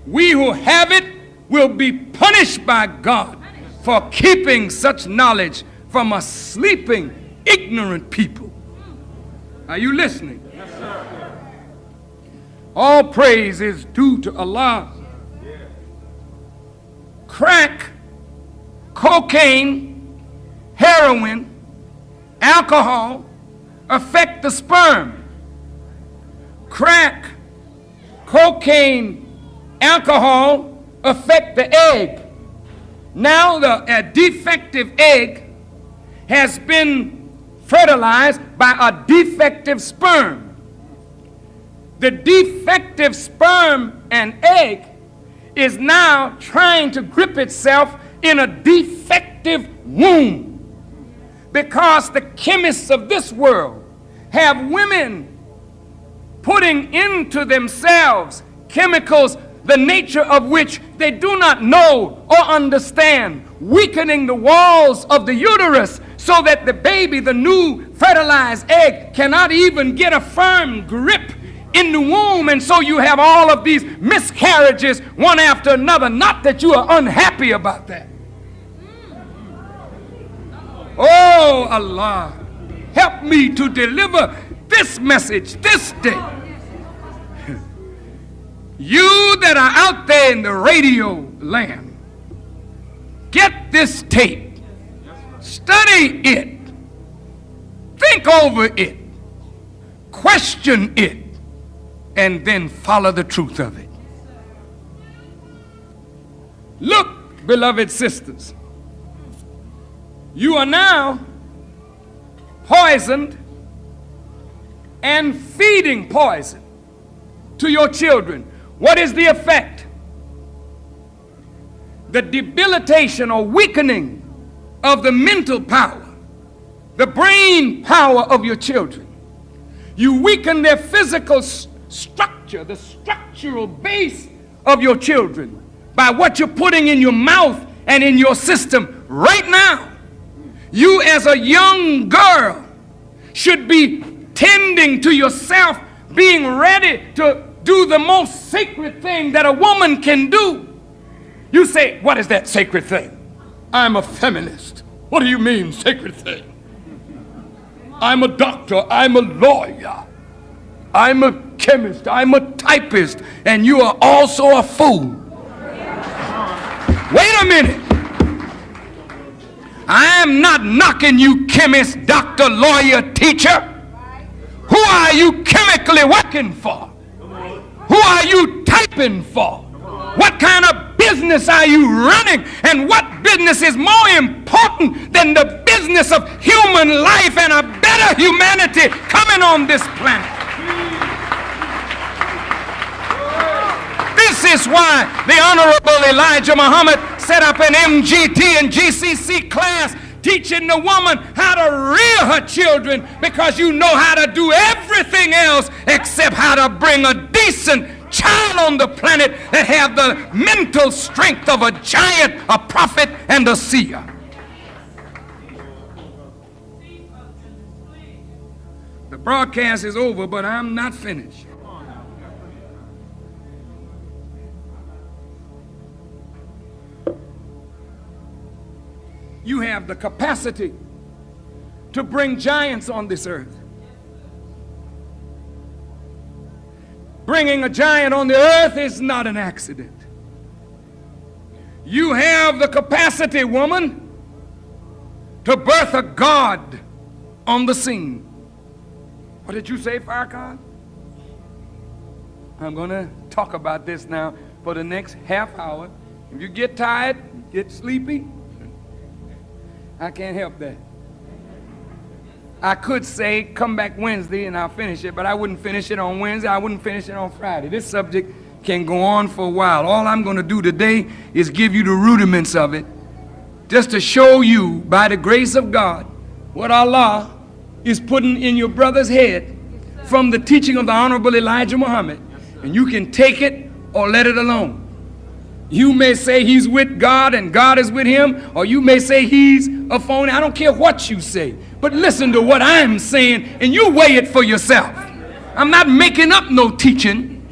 we who have it will be punished by God for keeping such knowledge from a sleeping, ignorant people. Are you listening? Yes, sir. All praise is due to Allah. Crack, cocaine, heroin, alcohol affect the sperm. Crack, cocaine, alcohol affect the egg. Now a defective egg has been fertilized by a defective sperm. The defective sperm and egg is now trying to grip itself in a defective womb, because the chemists of this world have women putting into themselves chemicals the nature of which they do not know or understand, weakening the walls of the uterus so that the baby, the new fertilized egg, cannot even get a firm grip in the womb. And so you have all of these miscarriages one after another. Not that you are unhappy about that, Oh Allah, help me to deliver this message this day. You that are out there in the radio land, get this tape, study it, think over it, question it, and then follow the truth of it. Look, beloved sisters, you are now poisoned and feeding poison to your children. What is the effect? The debilitation or weakening of the mental power, the brain power of your children. You weaken their physical structure, the structural base of your children by what you're putting in your mouth and in your system right now. You as a young girl should be tending to yourself, being ready to do the most sacred thing that a woman can do. You say, what is that sacred thing? I'm a feminist. What do you mean, sacred thing? I'm a doctor, I'm a lawyer, I'm a chemist, I'm a typist, and you are also a fool. Wait a minute. I am not knocking you, chemist, doctor, lawyer, teacher. Who are you chemically working for? Who are you typing for? What kind of business are you running? And what business is more important than the business of human life and a better humanity coming on this planet? This is why the Honorable Elijah Muhammad set up an MGT and GCC class teaching the woman how to rear her children, because you know how to do everything else except how to bring a decent child on the planet that have the mental strength of a giant, a prophet, and a seer. The broadcast is over, but I'm not finished. You have the capacity to bring giants on this earth. Bringing a giant on the earth is not an accident. You have the capacity, woman, to birth a God on the scene. What did you say, Farrakhan? I'm going to talk about this now for the next half hour. If you get tired, get sleepy, I can't help that. I could say, come back Wednesday and I'll finish it, but I wouldn't finish it on Wednesday. I wouldn't finish it on Friday. This subject can go on for a while. All I'm going to do today is give you the rudiments of it, just to show you, by the grace of God, what Allah is putting in your brother's head from the teaching of the Honorable Elijah Muhammad. And you can take it or let it alone. You may say he's with God and God is with him, or you may say he's a phony. I don't care what you say, but listen to what I'm saying and you weigh it for yourself. I'm not making up no teaching.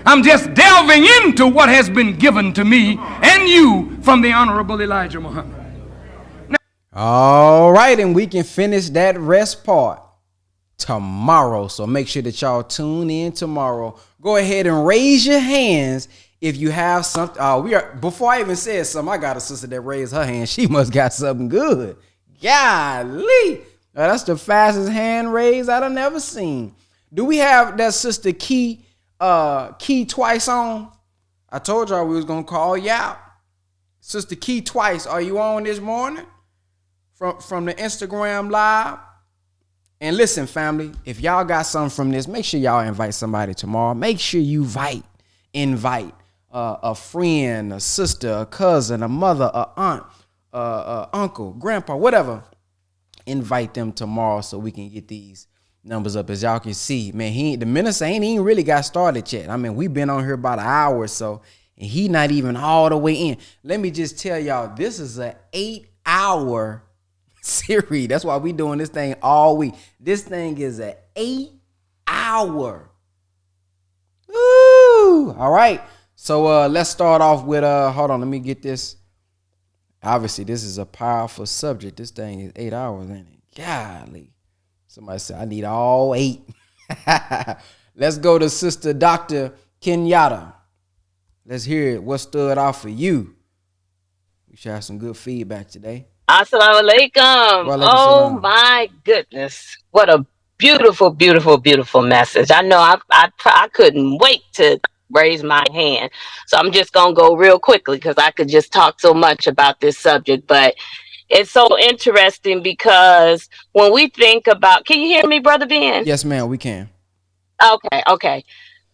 I'm just delving into what has been given to me and you from the Honorable Elijah Muhammad. All right, and we can finish that rest part tomorrow. So make sure that y'all tune in tomorrow. Go ahead and raise your hands if you have something. Before I even said something, I got a sister that raised her hand. She must got something good. Golly. That's the fastest hand raised I done ever seen. Do we have that sister Key Twice on? I told y'all we was gonna call you out. Sister Key Twice, are you on this morning? From the Instagram live? And listen, family, if y'all got something from this, make sure y'all invite somebody tomorrow. Make sure you invite a friend, a sister, a cousin, a mother, a aunt, uncle, grandpa, whatever. Invite them tomorrow so we can get these numbers up. As y'all can see, man, the minister ain't even really got started yet. I mean, we've been on here about an hour or so, and he not even all the way in. Let me just tell y'all, this is an 8-hour series. That's why we doing this thing all week. This thing is an 8-hour. Woo! All right. So let's start off with hold on, let me get this. Obviously, this is a powerful subject. This thing is 8 hours, ain't it? Golly. Somebody said, I need all 8. Let's go to Sister Dr. Kenyatta. Let's hear it. What stood out for you? We should have some good feedback today. Assalamu alaikum. Wa alaikum Oh salam. my goodness. What a beautiful, beautiful, beautiful message. I know I couldn't wait to raise my hand. So I'm just going to go real quickly because I could just talk so much about this subject. But it's so interesting because when we think about, can you hear me, Brother Ben? Yes, ma'am, we can. Okay, okay.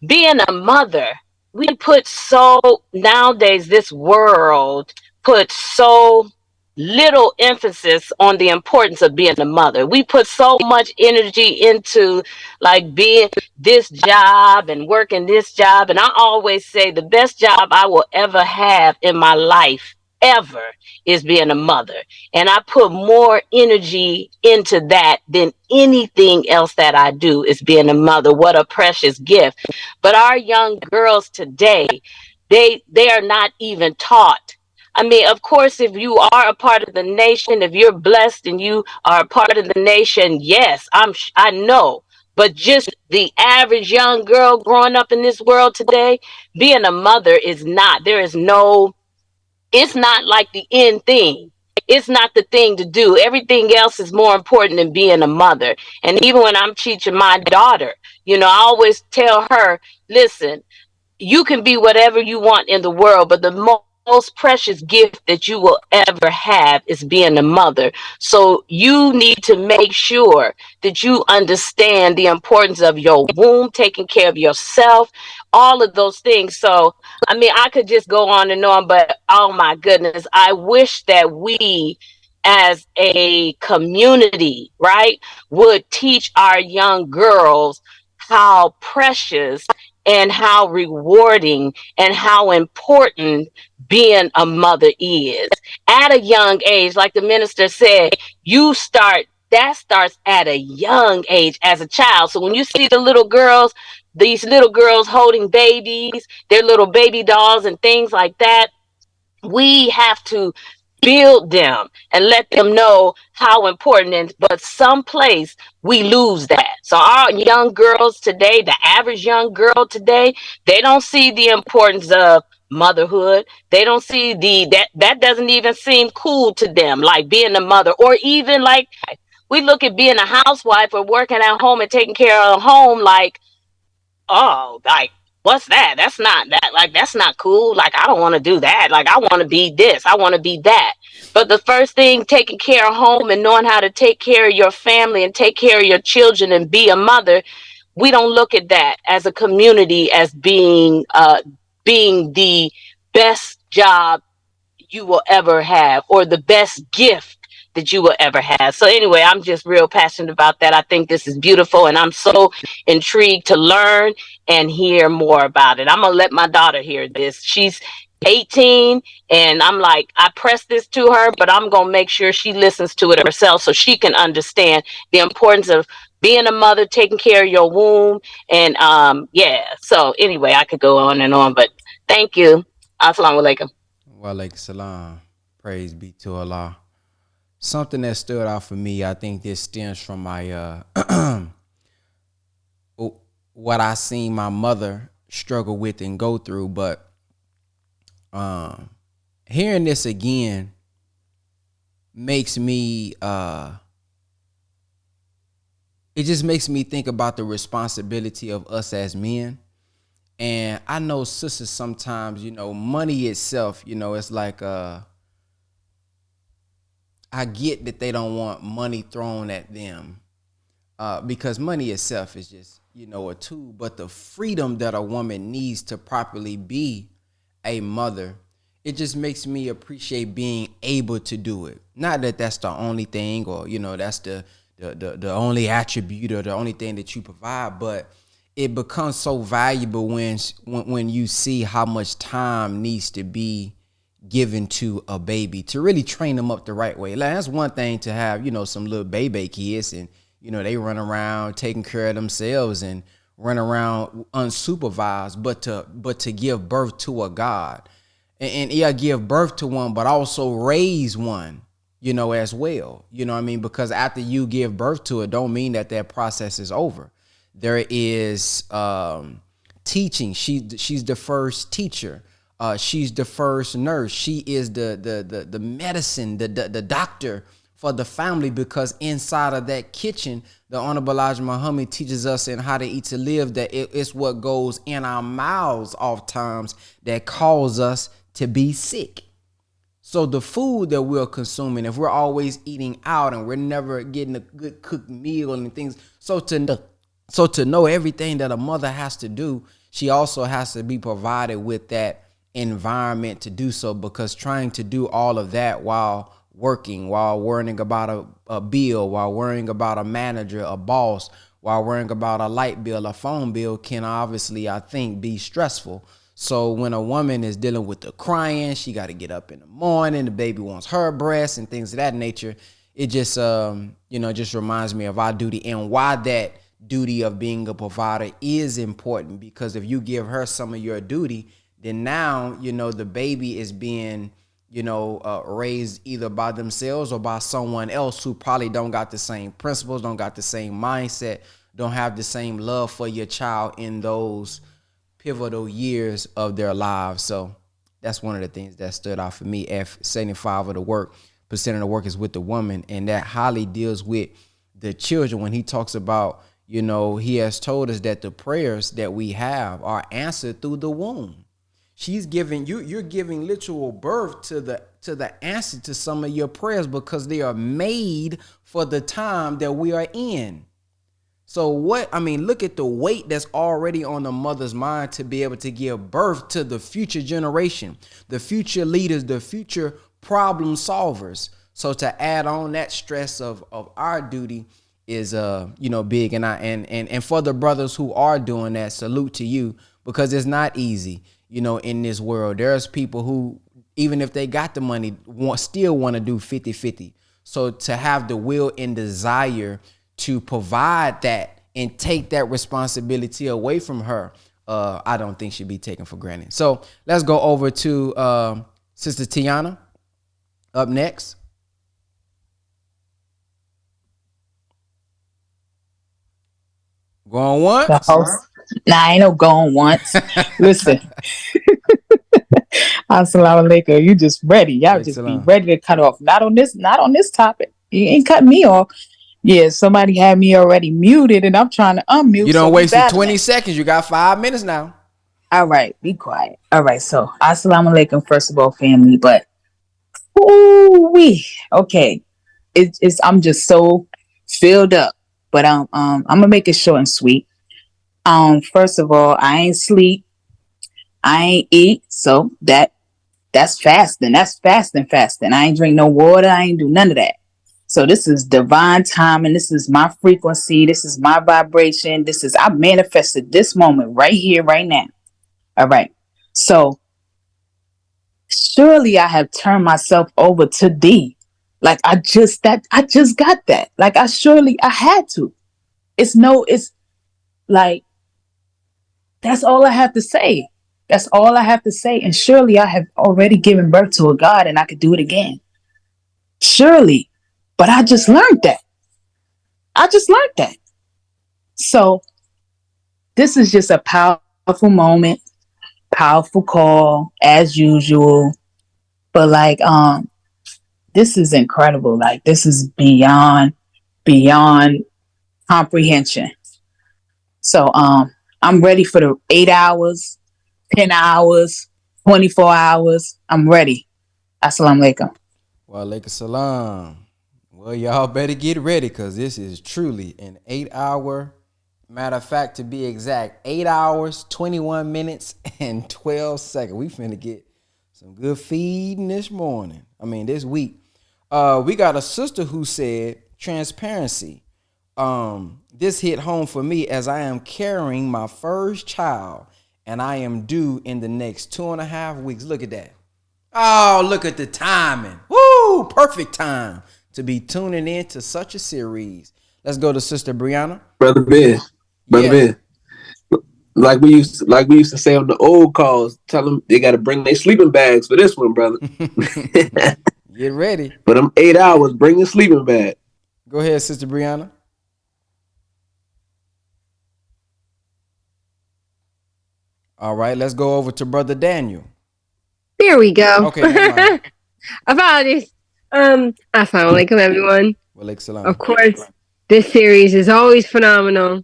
Being a mother, we put so nowadays this world puts so little emphasis on the importance of being a mother. We put so much energy into like being this job and working this job. And I always say the best job I will ever have in my life ever is being a mother. And I put more energy into that than anything else that I do is being a mother. What a precious gift. But our young girls today, they are not even taught. I mean, of course, if you are a part of the nation, if you're blessed and you are a part of the nation, yes, I know. But just the average young girl growing up in this world today, being a mother is not. There is no, it's not like the end thing. It's not the thing to do. Everything else is more important than being a mother. And even when I'm teaching my daughter, I always tell her, listen, you can be whatever you want in the world, but the most precious gift that you will ever have is being a mother. So you need to make sure that you understand the importance of your womb, taking care of yourself, all of those things. So, I mean, I could just go on and on, but oh my goodness, I wish that we as a community, right, would teach our young girls how precious and how rewarding and how important being a mother is. At a young age, like the minister said, that starts at a young age as a child. So when you see these little girls holding babies, their little baby dolls and things like that, we have to build them and let them know how important it is. But someplace we lose that. So our young girls today, the average young girl today, they don't see the importance of motherhood. They don't see that doesn't even seem cool to them, like being a mother, or even like we look at being a housewife or working at home and taking care of a home like, oh, like, what's that? That's not cool. Like, I don't want to do that. Like, I want to be this, I want to be that. But the first thing, taking care of home and knowing how to take care of your family and take care of your children and be a mother, we don't look at that as a community as being the best job you will ever have or the best gift that you will ever have. So anyway, I'm just real passionate about that. I think this is beautiful and I'm so intrigued to learn and hear more about it. I'm going to let my daughter hear this. She's 18 and I'm like, I press this to her, but I'm going to make sure she listens to it herself so she can understand the importance of being a mother, taking care of your womb. And yeah, so anyway, I could go on and on, but thank you. Assalamu alaikum. Wa alaikum salam. Praise be to Allah. Something that stood out for me, I think this stems from my what I seen my mother struggle with and go through, but hearing this again makes me it just makes me think about the responsibility of us as men. And I know sisters sometimes, money itself, it's like I get that they don't want money thrown at them because money itself is just, a tool. But the freedom that a woman needs to properly be a mother, it just makes me appreciate being able to do it. Not that that's the only thing or, that's the only attribute or the only thing that you provide, but it becomes so valuable when you see how much time needs to be given to a baby to really train them up the right way. Like, that's one thing to have, some little baby kids and, they run around taking care of themselves and run around unsupervised, but to give birth to a God. and yeah, give birth to one, but also raise one, you know, as well. You know what I mean? Because after you give birth to it, don't mean that process is over. There is teaching. She's the first teacher. She's the first nurse. She is the medicine, the doctor for the family, because inside of that kitchen, the Honorable Elijah Muhammad teaches us in How to Eat to Live that it's what goes in our mouths oftentimes that cause us to be sick. So the food that we're consuming, if we're always eating out and we're never getting a good cooked meal and things, so to know everything that a mother has to do, she also has to be provided with that environment to do so, because trying to do all of that while working, while worrying about a bill, while worrying about a manager, a boss, while worrying about a light bill, a phone bill, can obviously, I think, be stressful. So when a woman is dealing with the crying, she got to get up in the morning, the baby wants her breast and things of that nature. It just, just reminds me of our duty and why that duty of being a provider is important. Because if you give her some of your duty, then now, the baby is being, raised either by themselves or by someone else who probably don't got the same principles, don't got the same mindset, don't have the same love for your child in those pivotal years of their lives. So that's one of the things that stood out for me. 75% of the work is with the woman, and that highly deals with the children. When he talks about, he has told us that the prayers that we have are answered through the womb. She's giving you're giving literal birth to the answer to some of your prayers, because they are made for the time that we are in. So look at the weight that's already on the mother's mind to be able to give birth to the future generation, the future leaders, the future problem solvers. So to add on that stress of our duty is big. And for the brothers who are doing that, salute to you, because it's not easy. In this world, there's people who, even if they got the money, still want to do 50-50. So to have the will and desire to provide that and take that responsibility away from her, I don't think should be taken for granted. So let's go over to Sister Tiana up next. Going once? The host. Nah, I ain't no going once. Listen. Assalamu alaikum. You just ready. Y'all just be ready to cut off. Not on this topic. You ain't cutting me off. Yeah, somebody had me already muted and I'm trying to unmute. You don't waste 20 seconds. You got 5 minutes now. All right, be quiet. All right, so assalamu alaikum, first of all, family. But okay. It's I'm just so filled up. But I'm gonna make it short and sweet. First of all, I ain't sleep. I ain't eat, so that's fasting. That's fasting. I ain't drink no water. I ain't do none of that. So this is divine time, and this is my frequency. This is my vibration. I manifested this moment right here, right now. All right. So surely I have turned myself over to thee. Like I just got that. Like I had to. It's like, that's all I have to say. That's all I have to say. And surely I have already given birth to a God and I could do it again. Surely. But I just learned that. So this is just a powerful moment, powerful call as usual. But like, this is incredible. Like this is beyond comprehension. So, I'm ready for the 8 hours, 10 hours, 24 hours. I'm ready. Assalamu alaikum. Wa alaikum salam. Well, y'all better get ready, because this is truly an 8-hour, matter of fact, to be exact, 8 hours, 21 minutes, and 12 seconds. We finna get some good feeding this week. We got a sister who said, transparency. This hit home for me as I am carrying my first child and I am due in the next 2.5 weeks. Look at that. Oh, look at the timing. Woo! Perfect time to be tuning in to such a series. Let's go to Sister Brianna. Brother Ben. like we used to say on the old calls, tell them they got to bring their sleeping bags for this one, brother. Get ready. For them 8 hours, bring your sleeping bag. Go ahead, Sister Brianna. All right, let's go over to Brother Daniel. There we go. Okay, never mind. Apologies. Assalamu alaikum, everyone. Walaikum Of salam. course, this series is always phenomenal.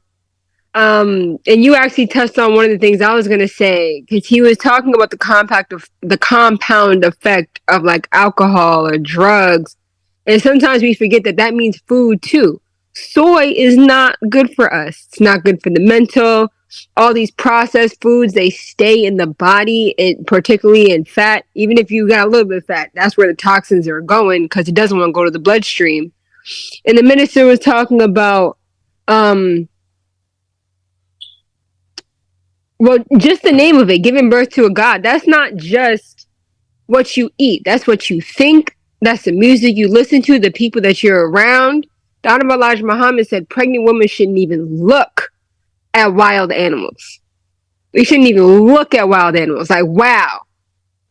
And you actually touched on one of the things I was gonna say because he was talking about the compound effect of like alcohol or drugs, and sometimes we forget that that means food too. Soy is not good for us. It's not good for the mental. All these processed foods, they stay in the body, particularly in fat. Even if you got a little bit of fat, that's where the toxins are going because it doesn't want to go to the bloodstream. And the minister was talking about well, just the name of it, giving birth to a God, that's not just what you eat. That's what you think. That's the music you listen to, the people that you're around. The Honorable Elijah Muhammad said pregnant women shouldn't even look at wild animals. We shouldn't even look at wild animals. Like, wow.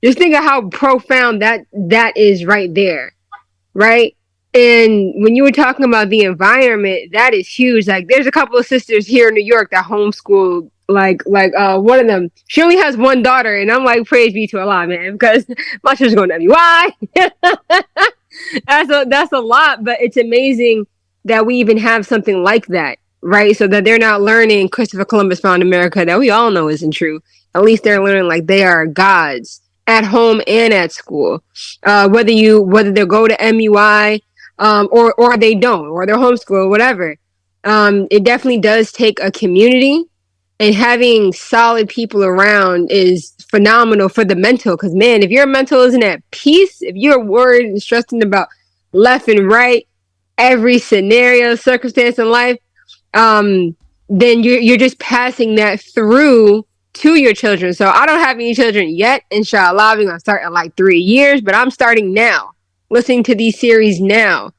Just think of how profound that is right there. Right? And when you were talking about the environment, that is huge. Like, there's a couple of sisters here in New York that homeschool. Like one of them, she only has one daughter, and I'm like, praise be to Allah, man, because my sister's going to why. That's a lot, but it's amazing that we even have something like that, right? So that they're not learning Christopher Columbus found America that we all know isn't true. At least they're learning like they are gods at home and at school. Whether they go to MUI or they don't, or they're homeschooled, whatever. It definitely does take a community, and having solid people around is phenomenal for the mental. Because man, if your mental isn't at peace, if you're worried and stressing about left and right, every scenario, circumstance in life, then you're just passing that through to your children. So I don't have any children yet. Inshallah, we're gonna start in like 3 years, but I'm starting now, listening to these series now,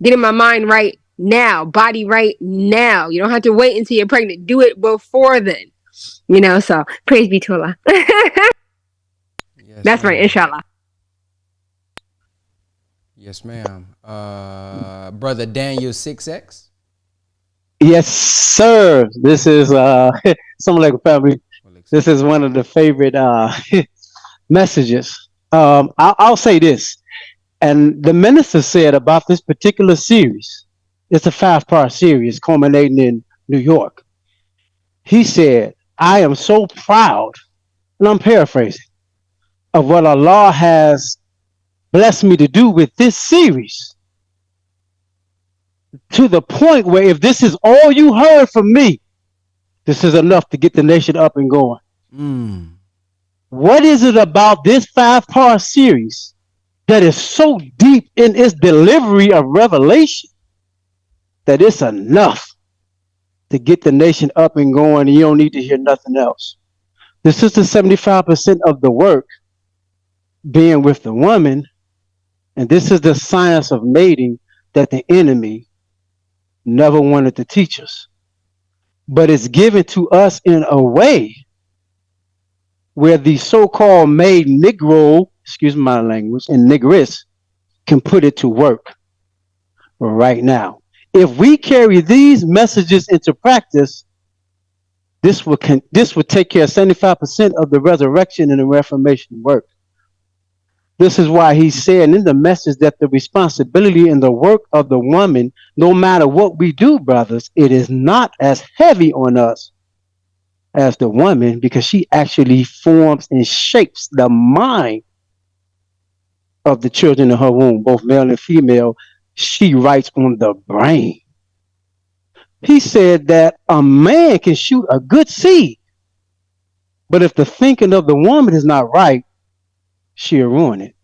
getting my mind right now, body right now. You don't have to wait until you're pregnant. Do it before then. So praise be to Allah. Yes, That's right, ma'am. inshallah. Yes, ma'am. Brother Daniel 6X. Yes, sir. This is something like a family. This is one of the favorite messages. I'll say this, and the minister said about this particular series. It's a 5-part series culminating in New York. He said, "I am so proud," and I'm paraphrasing, "of what Allah has blessed me to do with this series, to the point where if this is all you heard from me, this is enough to get the nation up and going." What is it about this 5-part series that is so deep in its delivery of revelation that it's enough to get the nation up and going, and you don't need to hear nothing else? This is the 75% of the work being with the woman, and this is the science of mating that the enemy never wanted to teach us. But it's given to us in a way where the so-called made Negro, excuse my language, and Negress can put it to work right now. If we carry these messages into practice, this will take care of 75% of the resurrection and the reformation work. This is why he's saying in the message that the responsibility and the work of the woman, no matter what we do, brothers, it is not as heavy on us as the woman, because she actually forms and shapes the mind of the children in her womb, both male and female. She writes on the brain. He said that a man can shoot a good seed, but if the thinking of the woman is not right, she'll ruin it.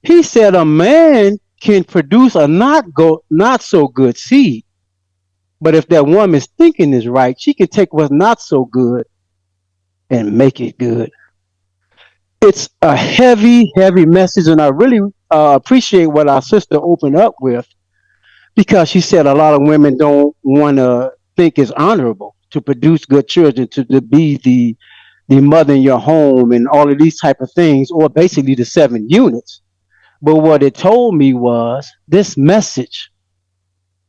He said a man can produce a not so good seed, but if that woman's thinking is right, she can take what's not so good and make it good. It's a heavy, heavy message, and I really appreciate what our sister opened up with, because she said a lot of women don't want to think it's honorable to produce good children, to be the mother in your home and all of these type of things, or basically the 7 units. But what it told me was this message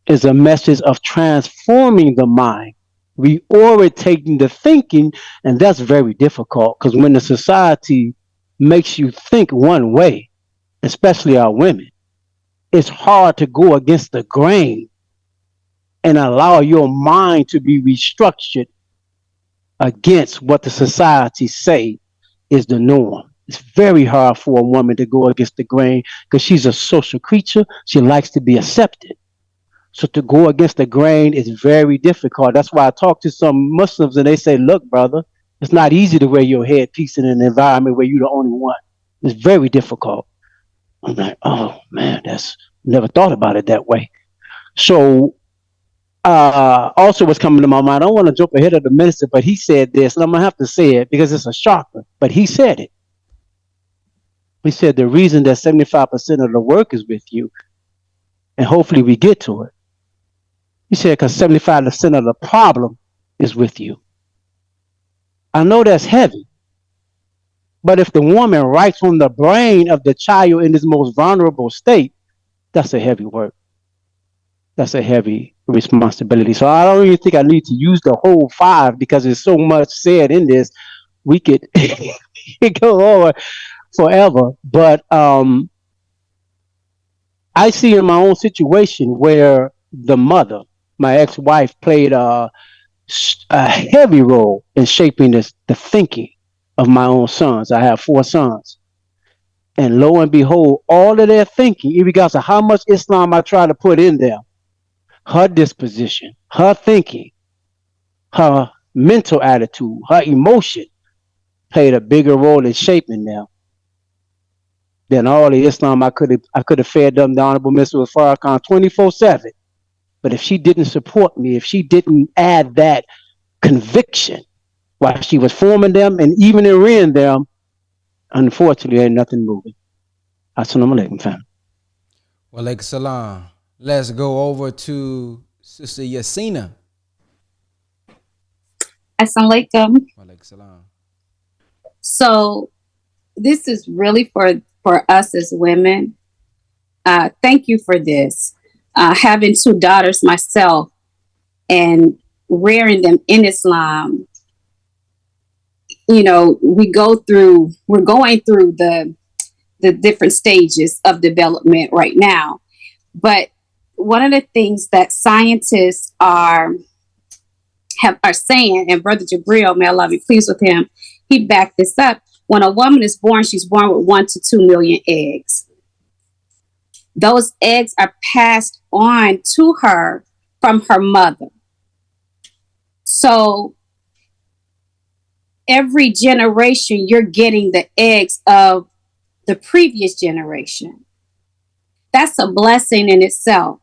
is a message of transforming the mind, reorientating the thinking, and that's very difficult because when the society makes you think one way, especially our women, it's hard to go against the grain and allow your mind to be restructured against what the society say is the norm. It's very hard for a woman to go against the grain because she's a social creature. She likes to be accepted. So to go against the grain is very difficult. That's why I talk to some Muslims and they say, look, brother, it's not easy to wear your headpiece in an environment where you're the only one. It's very difficult. I'm like, oh man, that's never thought about it that way. So also what's coming to my mind, I don't want to jump ahead of the minister, but he said this, and I'm gonna have to say it because it's a shocker, but he said it. He said the reason that 75% of the work is with you, and hopefully we get to it. He said because 75% of the problem is with you. I know that's heavy, but if the woman writes on the brain of the child in his most vulnerable state, that's a heavy work. That's a heavy responsibility. So I don't even think I need to use the whole 5 because there's so much said in this. We could go on forever. But I see in my own situation where the mother, my ex-wife, played a heavy role in shaping the thinking of my own sons. I have 4 sons. And lo and behold, all of their thinking, regardless of how much Islam I try to put in there, her disposition, her thinking, her mental attitude, her emotion played a bigger role in shaping them than all the Islam I could have fed them. The Honorable Minister Louis Farrakhan 24/7. But if she didn't support me, if she didn't add that conviction while she was forming them and even in rearing them, unfortunately, ain't nothing moving. Assalamu alaikum, fam. Wa alaikum salam. Let's go over to Sister Yasina. Assalamu alaikum. Wa alaikum salam. So this is really for us as women. Thank you for this. Having 2 daughters myself and rearing them in Islam, you know, we're going through the different stages of development right now. But one of the things that scientists are saying, and Brother Jabril, may Allah be pleased with him, he backed this up. When a woman is born, she's born with 1 to 2 million eggs. Those eggs are passed on to her from her mother. So every generation, you're getting the eggs of the previous generation. That's a blessing in itself.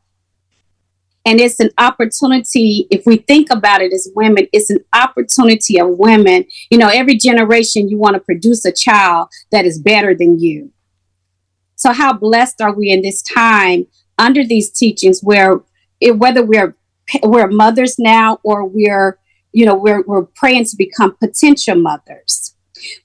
And it's an opportunity, if we think about it as women, it's an opportunity of women. You know, every generation you want to produce a child that is better than you. So how blessed are we in this time under these teachings where whether we're mothers now or we're praying to become potential mothers.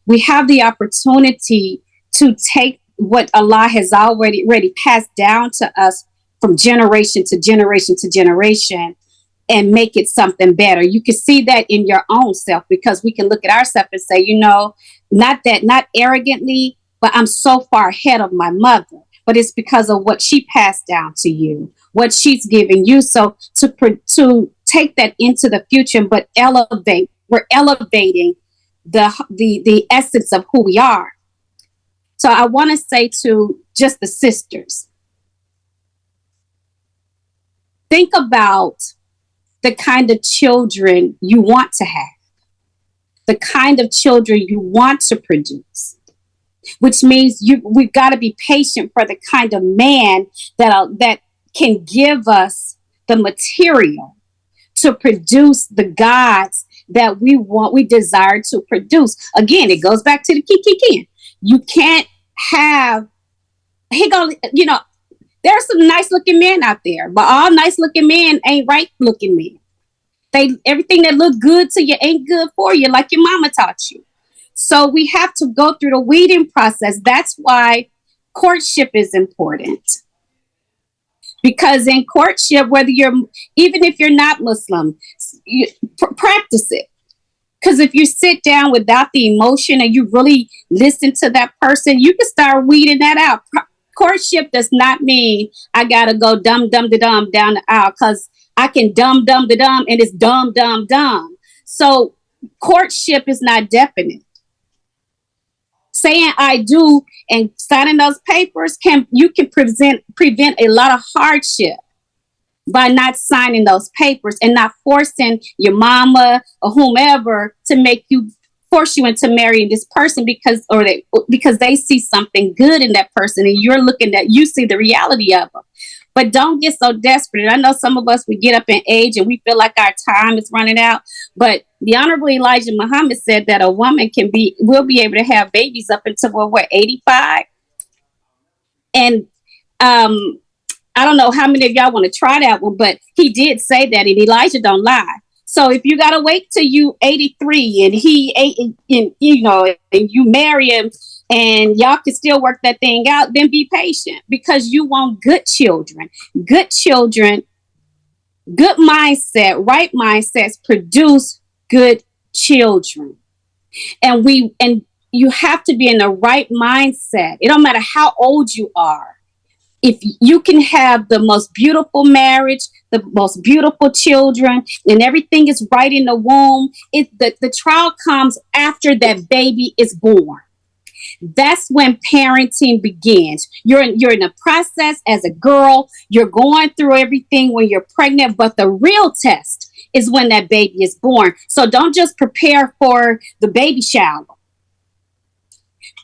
We have the opportunity to take what Allah has already passed down to us from generation to generation to generation and make it something better. You can see that in your own self because we can look at ourselves and say, you know, not arrogantly, but I'm so far ahead of my mother. But it's because of what she passed down to you, what she's giving you. So to take that into the future, but we're elevating the essence of who we are. So I want to say to just the sisters, think about the kind of children you want to have, the kind of children you want to produce, which means we've got to be patient for the kind of man that can give us the material to produce the gods that we desire to produce. Again, it goes back to the key. You can't have, there's some nice looking men out there, but all nice looking men ain't right looking men. Everything that look good to you ain't good for you, like your mama taught you. So we have to go through the weeding process. That's why courtship is important. Because in courtship, whether you're, even if you're not Muslim, you practice it. Because if you sit down without the emotion and you really listen to that person, you can start weeding that out. Courtship does not mean I gotta go dum dum da dum down the aisle, because I can dum dum da dum and it's dumb dumb dumb. So courtship is not definite. Saying I do and signing those papers can prevent a lot of hardship by not signing those papers and not forcing your mama or whomever to force you into marrying this person because they see something good in that person and you see the reality of them. But don't get so desperate. I know some of us, we get up in age and we feel like our time is running out. But the Honorable Elijah Muhammad said that a woman will be able to have babies up until 85. And I don't know how many of y'all want to try that one, but he did say that, and Elijah don't lie. So if you gotta wait till you 83 and and you marry him and y'all can still work that thing out, then be patient, because you want good children. Good children, good mindset, right mindsets produce good children. And you have to be in the right mindset. It don't matter how old you are. If you can have the most beautiful marriage, the most beautiful children, and everything is right in the womb, the trial comes after that baby is born. That's when parenting begins. You're in a process as a girl. You're going through everything when you're pregnant, but the real test is when that baby is born. So don't just prepare for the baby shower.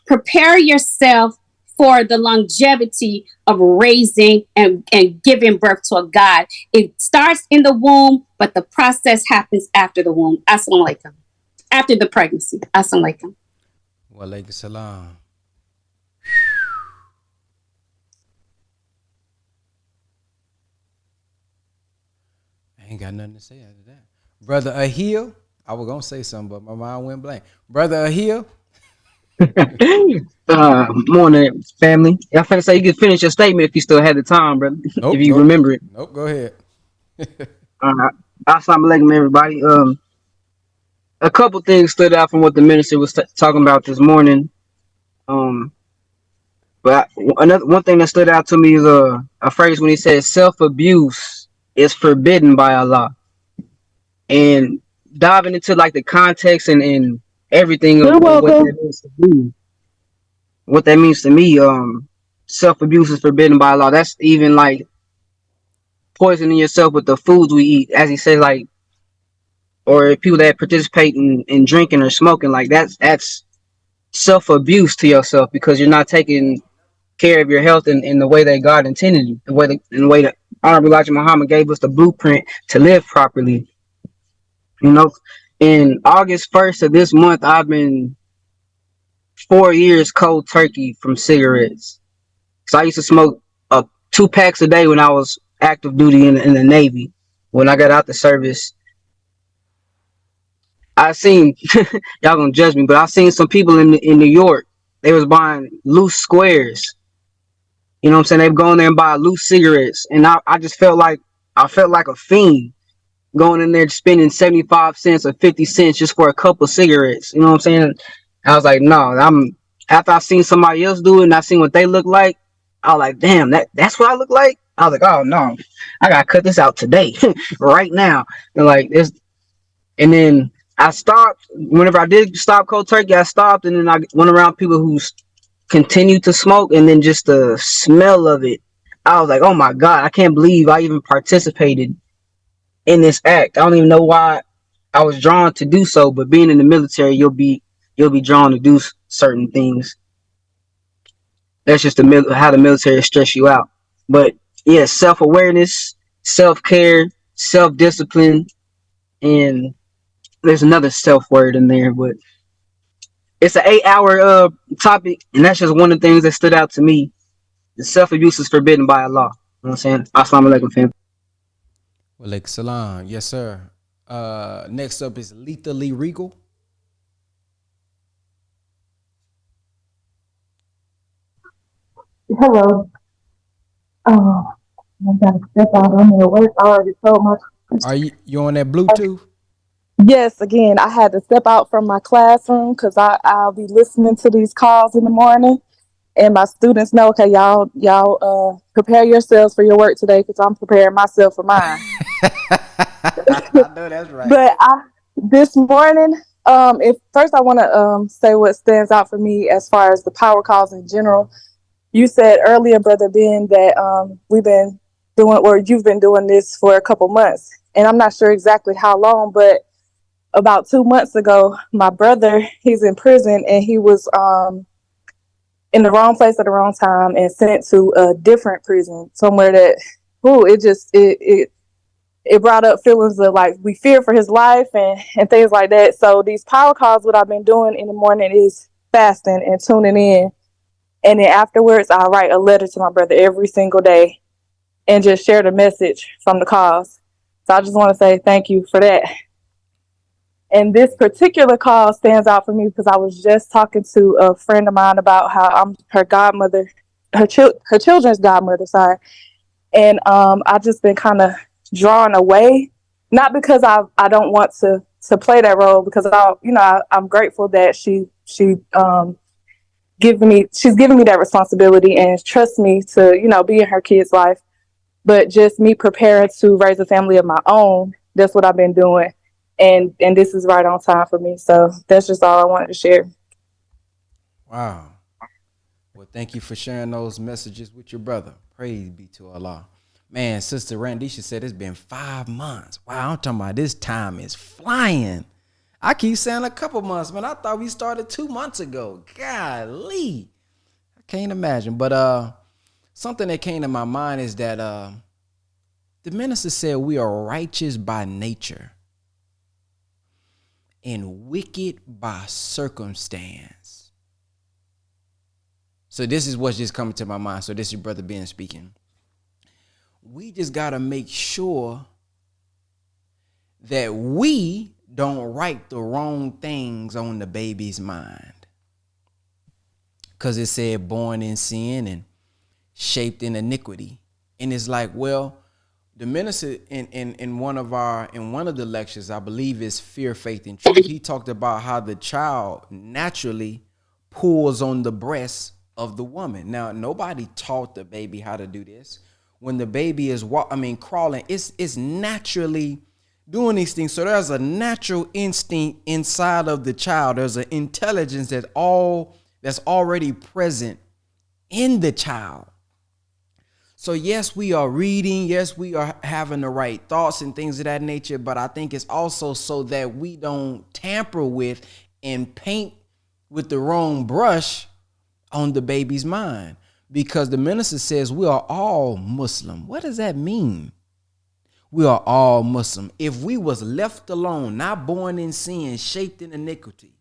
Prepare yourself for the longevity of raising and giving birth to a God. It starts in the womb, but the process happens after the womb. Assalamu alaikum. After the pregnancy. Assalamu alaikum. Wa alaikum salam. I ain't got nothing to say after that. Brother Ahil, I was gonna say something, but my mind went blank. Brother Ahil. Morning, family. I finna say you can finish your statement if you still had the time, brother. Nope, If you nope, remember it. nope. Go ahead. Assalamu alaikum, everybody. A couple things stood out from what the minister was talking about this morning. But one thing that stood out to me is a phrase when he said self-abuse is forbidden by Allah. And diving into like the context and everything of what that means to me. What that means to me, self-abuse is forbidden by Allah. That's even like poisoning yourself with the foods we eat, as he says, like, or people that participate in drinking or smoking, like that's self-abuse to yourself, because you're not taking care of your health in the way that God intended you, in the way that Honorable Elijah Muhammad gave us the blueprint to live properly. In August 1st of this month, I've been 4 years cold turkey from cigarettes. So I used to smoke 2 packs a day when I was active duty in the Navy. When I got out the service, I seen y'all gonna judge me, but I seen some people in New York. They was buying loose squares. You know what I'm saying? They'd go in there and buy loose cigarettes, and I just felt like a fiend going in there spending 75 cents or 50 cents just for a couple cigarettes. You know what I'm saying? I was like, no, after I seen somebody else do it and I seen what they look like, I was like, damn, that's what I look like. I was like, oh no, I gotta cut this out today, right now. And like this, and then I stopped. Whenever I did stop cold turkey, I stopped, and then I went around people who continued to smoke, and then just the smell of it, I was like, oh my God, I can't believe I even participated in this act. I don't even know why I was drawn to do so, but being in the military, you'll be drawn to do certain things. That's just how the military stress you out. But yeah, self-awareness, self-care, self-discipline, and there's another self word in there, but it's an 8-hour topic, and that's just one of the things that stood out to me. The self-abuse is forbidden by Allah. You know what I'm saying? Assalamu alaikum, fam. Wa alaikum salam. Yes, sir. Next up is Lethally Regal. Hello. Oh, I gotta step out. I'm at work. I already told my. Are you on that Bluetooth? Yes, again, I had to step out from my classroom because I'll be listening to these calls in the morning, and my students know. Okay, y'all prepare yourselves for your work today because I'm preparing myself for mine. I know that's right. But this morning, if first I want to say what stands out for me as far as the power calls in general. You said earlier, Brother Ben, that we've been doing, or you've been doing this for a couple months. And I'm not sure exactly how long, but about 2 months ago, my brother, he's in prison and he was in the wrong place at the wrong time and sent to a different prison, somewhere that, it brought up feelings of like we fear for his life and things like that. So these power calls, what I've been doing in the morning is fasting and tuning in. And then afterwards, I write a letter to my brother every single day and just share the message from the cause. So I just want to say thank you for that. And this particular call stands out for me because I was just talking to a friend of mine about how I'm her godmother, her children's godmother, sorry. And I just been kind of drawn away, not because I don't want to play that role, because I'm grateful that she's giving me that responsibility and trust me to be in her kid's life. But just me preparing to raise a family of my own, that's what I've been doing, and this is right on time for me. So that's just all I wanted to share. Wow. Well, thank you for sharing those messages with your brother. Praise be to Allah. Man, Sister Randisha said it's been 5 months. Wow, I'm talking about this time is flying. I keep saying a couple months, man. I thought we started 2 months ago. Golly. I can't imagine. But something that came to my mind is that the minister said we are righteous by nature and wicked by circumstance. So this is what's just coming to my mind. So this is your brother Ben speaking. We just got to make sure that we don't write the wrong things on the baby's mind. Because it said born in sin and shaped in iniquity. And it's like, well, the minister in one of the lectures, I believe is Fear, Faith, and Truth, he talked about how the child naturally pulls on the breast of the woman. Now, nobody taught the baby how to do this. When the baby is crawling, it's naturally doing these things. So there's a natural instinct inside of the child. There's an intelligence that's already present in the child. So yes, we are reading. Yes, we are having the right thoughts and things of that nature. But I think it's also so that we don't tamper with and paint with the wrong brush on the baby's mind. Because the minister says we are all Muslim. What does that mean? We are all Muslim. If we was left alone, not born in sin, shaped in iniquity,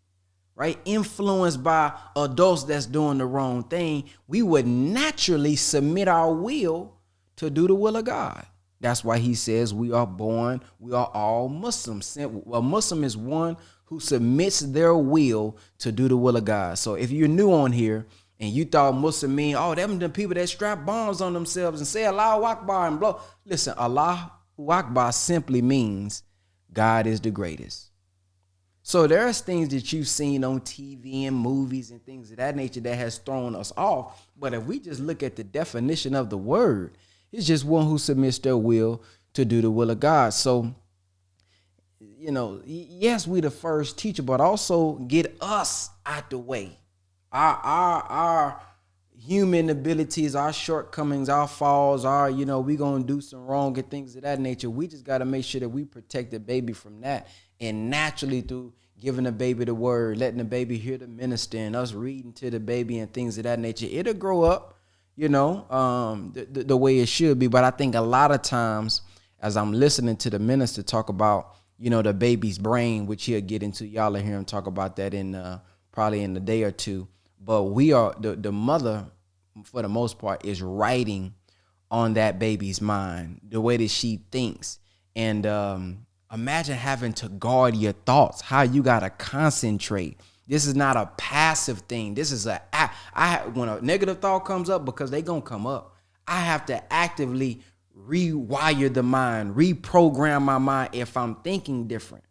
right, influenced by adults that's doing the wrong thing, we would naturally submit our will to do the will of God. That's why he says we are all Muslims. A Muslim is one who submits their will to do the will of God. So if you're new on here, and you thought Muslim mean, them the people that strap bombs on themselves and say Allahu Akbar and blow. Listen, Allahu Akbar simply means God is the greatest. So there's things that you've seen on TV and movies and things of that nature that has thrown us off. But if we just look at the definition of the word, it's just one who submits their will to do the will of God. So, yes, we the first teacher, but also get us out the way. Our human abilities, our shortcomings, our falls, we gonna do some wrong and things of that nature. We just gotta make sure that we protect the baby from that, and naturally through giving the baby the word, letting the baby hear the minister, and us reading to the baby and things of that nature, it'll grow up, the way it should be. But I think a lot of times, as I'm listening to the minister talk about, the baby's brain, which he'll get into, y'all will hear him talk about that in probably in a day or two. But we are the mother, for the most part, is writing on that baby's mind the way that she thinks. And Imagine having to guard your thoughts, how you got to concentrate. This is not a passive thing. This is when a negative thought comes up, because they going to come up, I have to actively rewire the mind, reprogram my mind if I'm thinking different.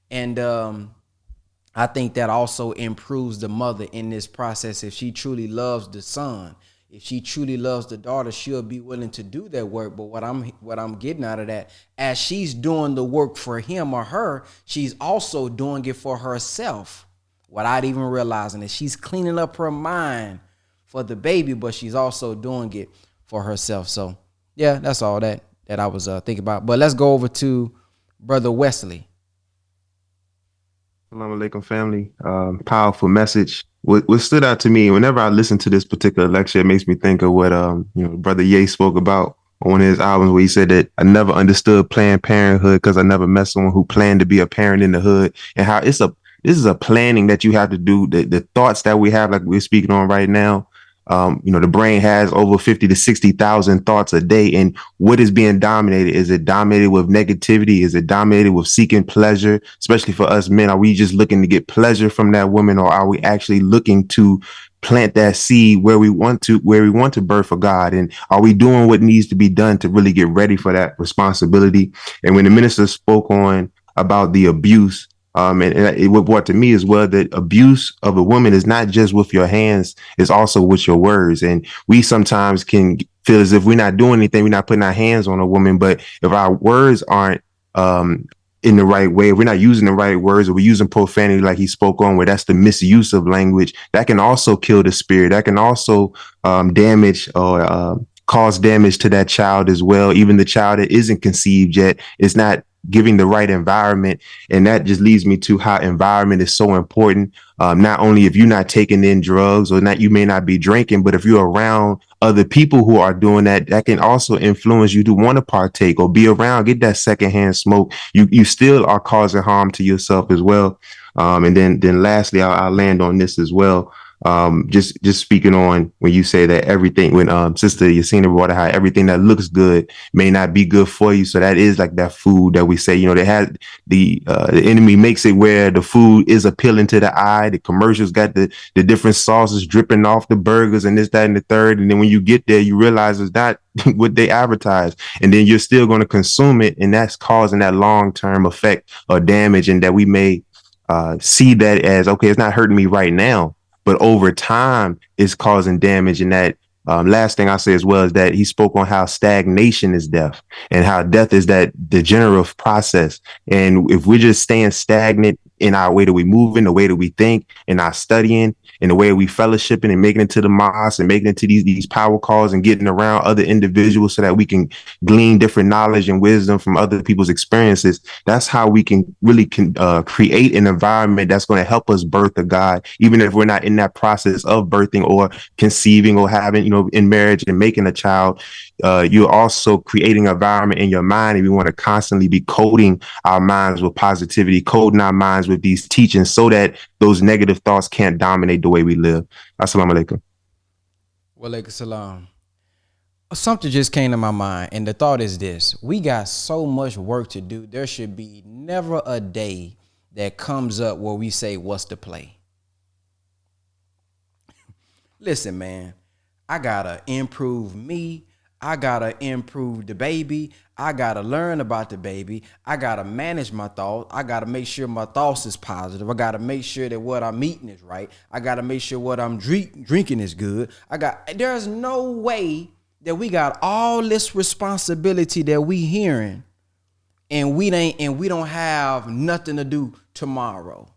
And I think that also improves the mother in this process. If she truly loves the son, if she truly loves the daughter, she'll be willing to do that work. But what I'm getting out of that, as she's doing the work for him or her, she's also doing it for herself without even realizing it. She's cleaning up her mind for the baby, but she's also doing it for herself. So yeah, that's all that I was thinking about. But let's go over to Brother Wesley. Assalamu alaikum, family. Powerful message. What stood out to me whenever I listen to this particular lecture, it makes me think of what Brother Ye spoke about on one of his albums, where he said that I never understood Planned Parenthood because I never met someone who planned to be a parent in the hood, and how this is a planning that you have to do. The thoughts that we have, like we're speaking on right now. The brain has over 50 to 60,000 thoughts a day. And what is being dominated? Is it dominated with negativity? Is it dominated with seeking pleasure? Especially for us men, are we just looking to get pleasure from that woman, or are we actually looking to plant that seed where we want to birth for God? And are we doing what needs to be done to really get ready for that responsibility? And when the minister spoke on about the abuse, and it brought to me as well that abuse of a woman is not just with your hands, it's also with your words. And we sometimes can feel as if we're not doing anything, we're not putting our hands on a woman. But if our words aren't in the right way, if we're not using the right words, or we're using profanity like he spoke on, where that's the misuse of language, that can also kill the spirit. That can also damage or cause damage to that child as well. Even the child that isn't conceived yet is not giving the right environment. And that just leads me to how environment is so important. Not only if you're not taking in drugs, or not, you may not be drinking, but if you're around other people who are doing that, that can also influence you to want to partake or be around, get that secondhand smoke. You still are causing harm to yourself as well. And then lastly, I'll land on this as well. Just speaking on when you say that everything, when Sister Yasina brought out how everything that looks good may not be good for you. So that is like that food that we say, they had the enemy makes it where the food is appealing to the eye. The commercials got the different sauces dripping off the burgers and this, that, and the third. And then when you get there, you realize it's not what they advertise. And then you're still going to consume it. And that's causing that long-term effect or damage. And that we may see that as, okay, it's not hurting me right now, but over time it's causing damage. And that last thing I say as well is that he spoke on how stagnation is death, and how death is that degenerative process. And if we're just staying stagnant in our way that we move, in the way that we think, in our studying, in the way we fellowshipping and making it to the mosque and making it to these power calls and getting around other individuals so that we can glean different knowledge and wisdom from other people's experiences, that's how we can really create an environment that's going to help us birth a God, even if we're not in that process of birthing or conceiving or having, in marriage and making a child. You're also creating an environment in your mind, and we want to constantly be coating our minds with positivity, coating our minds with these teachings, so that those negative thoughts can't dominate the way we live. Assalamu alaikum. Wa alaikum salam. Something just came to my mind, and the thought is this: we got so much work to do. There should be never a day that comes up where we say, what's the play? Listen, man, I gotta improve me. I gotta improve the baby. I gotta learn about the baby. I gotta manage my thoughts. I gotta make sure my thoughts is positive. I gotta make sure that what I'm eating is right. I gotta make sure what I'm drinking is good. There's no way that we got all this responsibility that we hearing, and we don't have nothing to do tomorrow.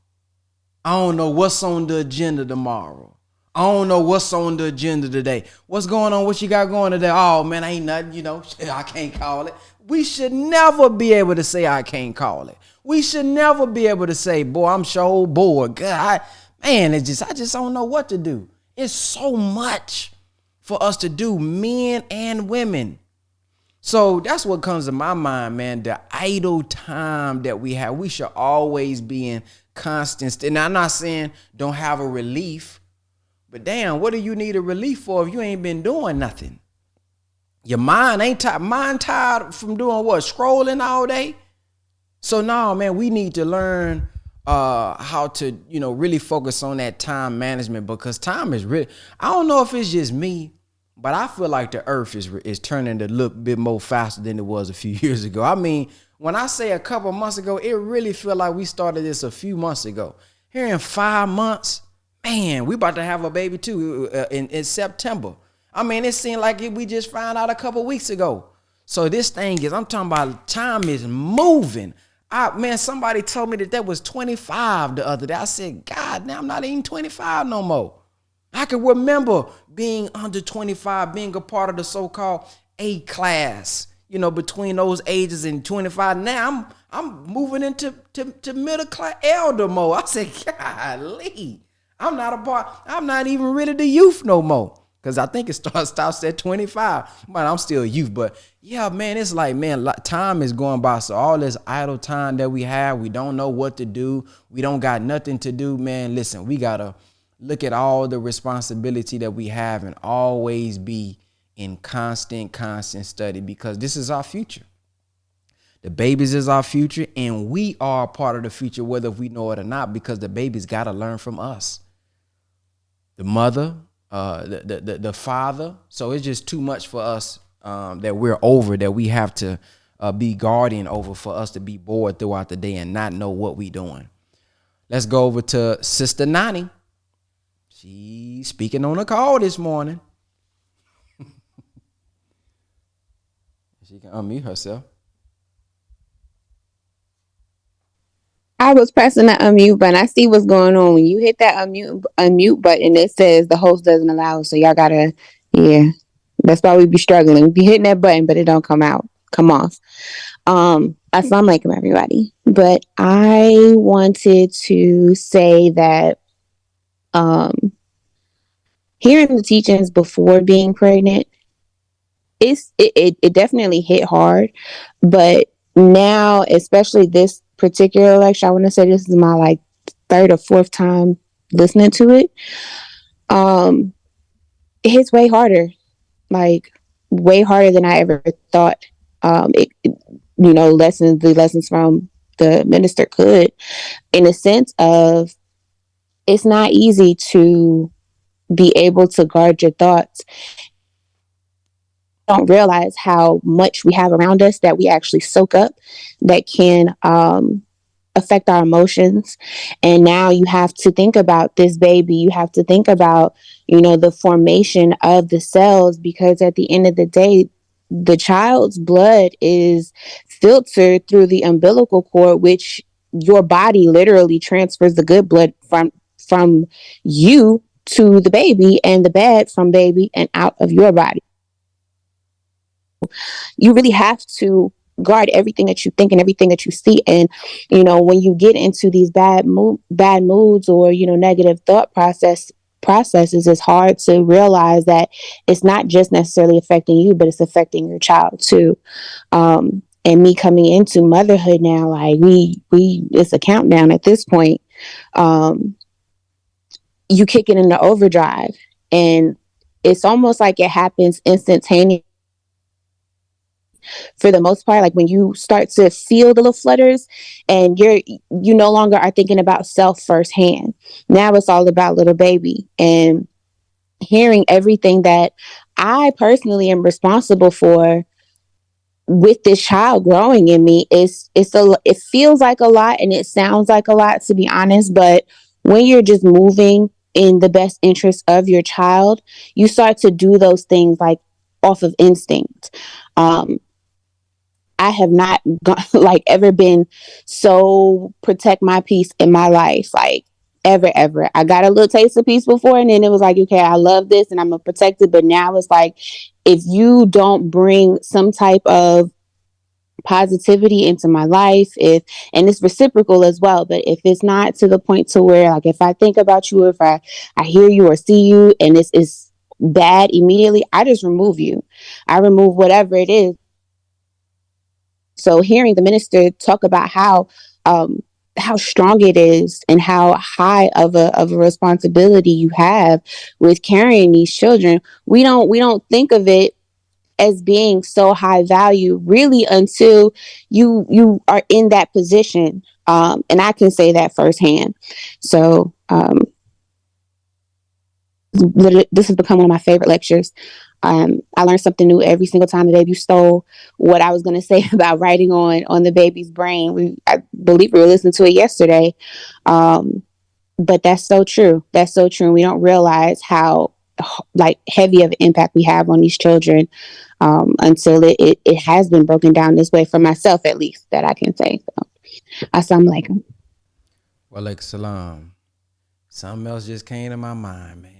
I don't know what's on the agenda tomorrow. I don't know what's on the agenda today. What's going on? What you got going today? Oh, man, ain't nothing, I can't call it. We should never be able to say I can't call it. We should never be able to say, boy, I'm so bored. God, man, I just don't know what to do. It's so much for us to do, men and women. So that's what comes to my mind, man, the idle time that we have. We should always be in constant. And I'm not saying don't have a relief. But damn, what do you need a relief for if you ain't been doing nothing? Your mind ain't tired. Mind tired from doing what? Scrolling all day? So now, man, we need to learn how to, really focus on that time management, because time is really, I don't know if it's just me, but I feel like the earth is turning to look a bit more faster than it was a few years ago. I mean, when I say a couple months ago, it really feel like we started this a few months ago. Here in 5 months, man, we about to have a baby too in September. I mean, it seemed like we just found out a couple weeks ago. So this thing is, I'm talking about, time is moving. Man, somebody told me that was 25 the other day. I said, God, now I'm not even 25 no more. I can remember being under 25, being a part of the so-called A class, between those ages and 25. Now I'm moving into middle class elder mode. I said, golly, I'm not even really the youth no more. Because I think it stops at 25. But I'm still youth. But yeah, man, it's like, man, time is going by. So all this idle time that we have, we don't know what to do. We don't got nothing to do, man. Listen, we got to look at all the responsibility that we have and always be in constant study, because this is our future. The babies is our future, and we are a part of the future, whether we know it or not, because the babies got to learn from us. The mother, the father. So it's just too much for us that we're over, that we have to be guardian over, for us to be bored throughout the day and not know what we doing. Let's go over to Sister Nani. She's speaking on a call this morning. She can unmute herself. I was pressing the unmute button. I see what's going on. When you hit that unmute button, it says the host doesn't allow. So y'all gotta, yeah. That's why we be struggling. We be hitting that button, but it don't come off. Assalamu alaikum, everybody. But I wanted to say that hearing the teachings before being pregnant, it definitely hit hard. But now, especially this particular lecture, I want to say this is my third or fourth time listening to it. It hits way harder, way harder than I ever thought. The lessons from the minister could, in a sense of, it's not easy to be able to guard your thoughts. Don't realize how much we have around us that we actually soak up, that can affect our emotions. And now you have to think about this baby. You have to think about, the formation of the cells, because at the end of the day, the child's blood is filtered through the umbilical cord, which your body literally transfers the good blood from you to the baby, and the bad from baby and out of your body. You really have to guard everything that you think and everything that you see. And when you get into these bad moods or negative thought processes, it's hard to realize that it's not just necessarily affecting you, but it's affecting your child too. And me coming into motherhood now, it's a countdown at this point. You kick it into overdrive, and it's almost like it happens instantaneously. For the most part, when you start to feel the little flutters, and you no longer are thinking about self firsthand. Now it's all about little baby, and hearing everything that I personally am responsible for with this child growing in me it feels like a lot, and it sounds like a lot, to be honest. But when you're just moving in the best interest of your child, you start to do those things off of instinct. I have not ever been so protect my peace in my life, ever. I got a little taste of peace before, and then it was okay, I love this and I'm gonna protect it. But now it's if you don't bring some type of positivity into my life, and it's reciprocal as well, but if it's not to the point to where if I think about you, if I hear you or see you and it's bad immediately, I just remove you. I remove whatever it is. So hearing the minister talk about how strong it is and how high of a responsibility you have with carrying these children, we don't think of it as being so high value, really, until you are in that position. And I can say that firsthand. So this has become one of my favorite lectures. I learned something new every single time the baby stole what I was going to say about writing on the baby's brain. I believe we were listening to it yesterday. But that's so true. That's so true. And we don't realize how like heavy of an impact we have on these children until it has been broken down this way, for myself at least, that I can say. So, assalamu alaikum. Wa alaikum salam. Something else just came to my mind, man.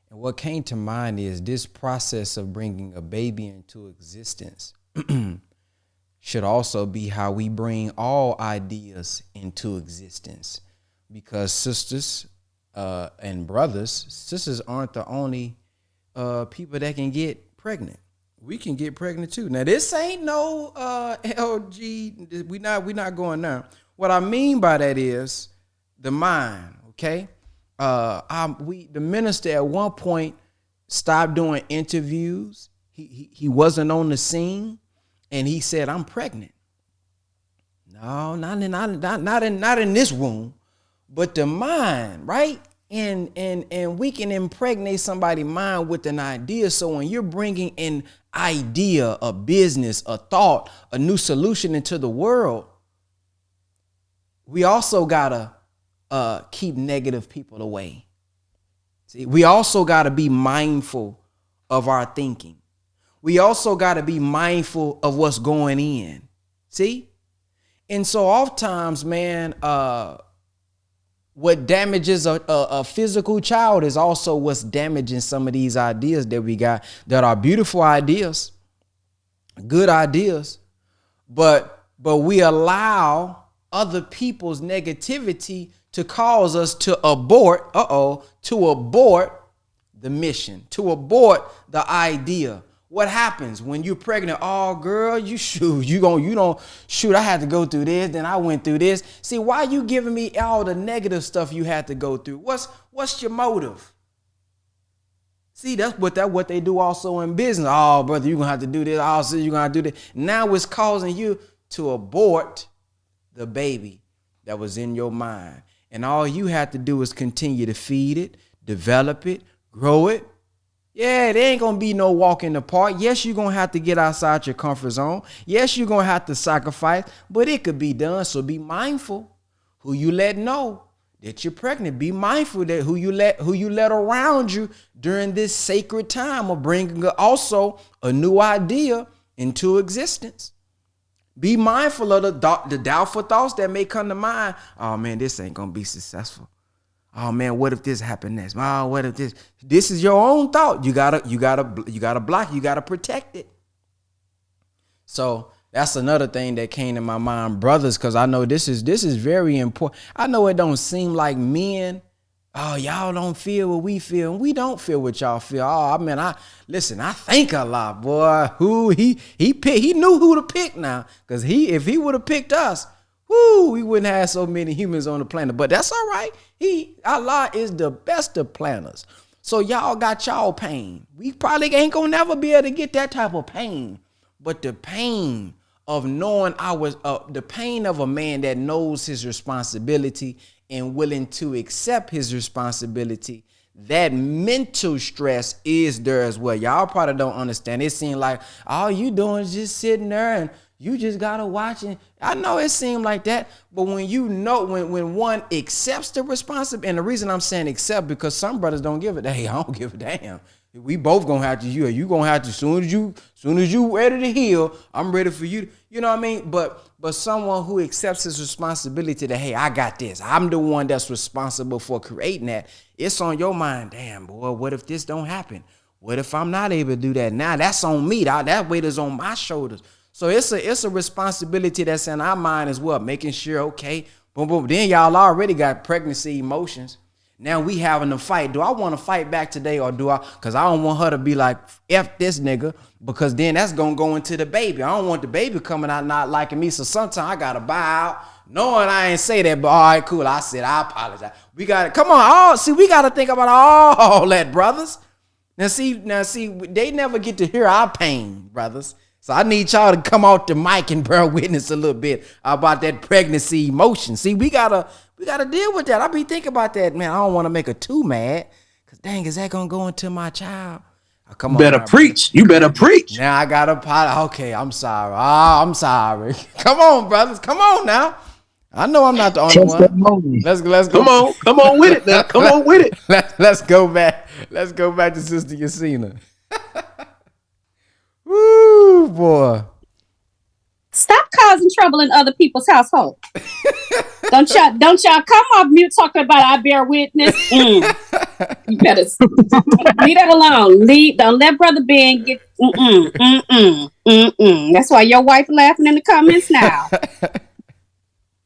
And what came to mind is this process of bringing a baby into existence should also be how we bring all ideas into existence. Because sisters and brothers, sisters aren't the only people that can get pregnant. We can get pregnant too. Now this ain't no LG. We not going there. What I mean by that is the mind. Okay, the minister at one point stopped doing interviews. He wasn't on the scene, and he said, "I'm pregnant." No, not in this room. But the mind, right? And we can impregnate somebody's mind with an idea. So when you're bringing an idea, a business, a thought, a new solution into the world, we also gotta keep negative people away. See, we also gotta be mindful of our thinking. We also gotta be mindful of what's going in. See? And so oftentimes, man, what damages a physical child is also what's damaging some of these ideas that we got that are beautiful ideas, good ideas, but we allow other people's negativity to cause us to abort the mission, to abort the idea. What happens when you're pregnant? Oh, girl, you don't shoot. I had to go through this, then I went through this. See, why you giving me all the negative stuff you had to go through? What's your motive? See, that's what they do also in business. Oh, brother, you're gonna have to do this. Also, you're gonna do this. Now it's causing you to abort the baby that was in your mind. And all you have to do is continue to feed it, develop it, grow it. Yeah, there ain't gonna be no walk in the park. Yes, you're gonna have to get outside your comfort zone. Yes, you're gonna have to sacrifice, but it could be done. So be mindful who you let know that you're pregnant. Be mindful that who you let around you during this sacred time of bringing also a new idea into existence. Be mindful of the doubtful thoughts that may come to mind. Oh man, this ain't gonna be successful. Oh man, what if this happened next? Oh, what if this is your own thought. You gotta block, you gotta protect it. So that's another thing that came to my mind, brothers, because I know this is very important. I know it don't seem like men, oh, y'all don't feel what we feel, and we don't feel what y'all feel. Oh, I mean, I think a lot, boy. Who he knew who to pick now, because if he would have picked us, we wouldn't have so many humans on the planet. But that's all right. Allah is the best of planners. So y'all got y'all pain. We probably ain't gonna never be able to get that type of pain. But the pain of knowing the pain of a man that knows his responsibility and willing to accept his responsibility, that mental stress is there as well. Y'all probably don't understand. It seems like all you doing is just sitting there and you just gotta watch it. I know it seemed like that, but when you know, when one accepts the responsibility, and the reason I'm saying accept, because some brothers don't give it. Hey, I don't give a damn. We both gonna have to. You gonna have to. Soon as you ready to heal, I'm ready for you. You know what I mean? But someone who accepts his responsibility that, hey, I got this. I'm the one that's responsible for creating that. It's on your mind. Damn, boy, what if this don't happen? What if I'm not able to do that? Now that's on me. That weight is on my shoulders. So it's a responsibility that's in our mind as well, making sure, okay, boom, boom. Then y'all already got pregnancy emotions. Now we having to fight. Do I want to fight back today, or do I? Because I don't want her to be like, F this nigga, because then that's going to go into the baby. I don't want the baby coming out not liking me. So sometimes I got to buy out, knowing I ain't say that, but all right, cool. I said, I apologize. We got to, come on. We got to think about all that, brothers. Now see, they never get to hear our pain, brothers. So I need y'all to come out the mic and bear witness a little bit about that pregnancy emotion. See, we gotta deal with that. I be thinking about that, man. I don't want to make her too mad, cause dang, is that gonna go into my child? Oh, come on, better preach. You better preach. Now I got a pot. Okay, I'm sorry. I'm sorry. Come on, brothers. Come on now. I know I'm not the only one. Let's go. Come on with it now. Come on with it. Let's go back. Let's go back to Sister Yasina. Woo, boy. Stop causing trouble in other people's household. Don't y'all come off mute talking about I bear witness. You better leave that alone. Don't let Brother Ben get That's why your wife laughing in the comments now.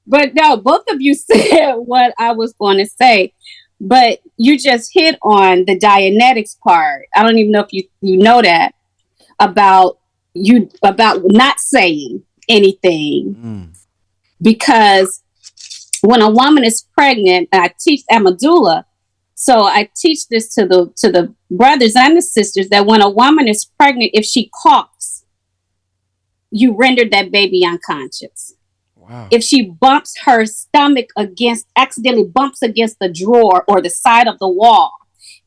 But no, both of you said what I was going to say, but you just hit on the Dianetics part. I don't even know if you know that about not saying anything, because when a woman is pregnant, I teach I'm a doula, so I teach this to the brothers and the sisters that when a woman is pregnant, if she coughs, you render that baby unconscious. Wow. If she bumps her stomach accidentally bumps against the drawer or the side of the wall,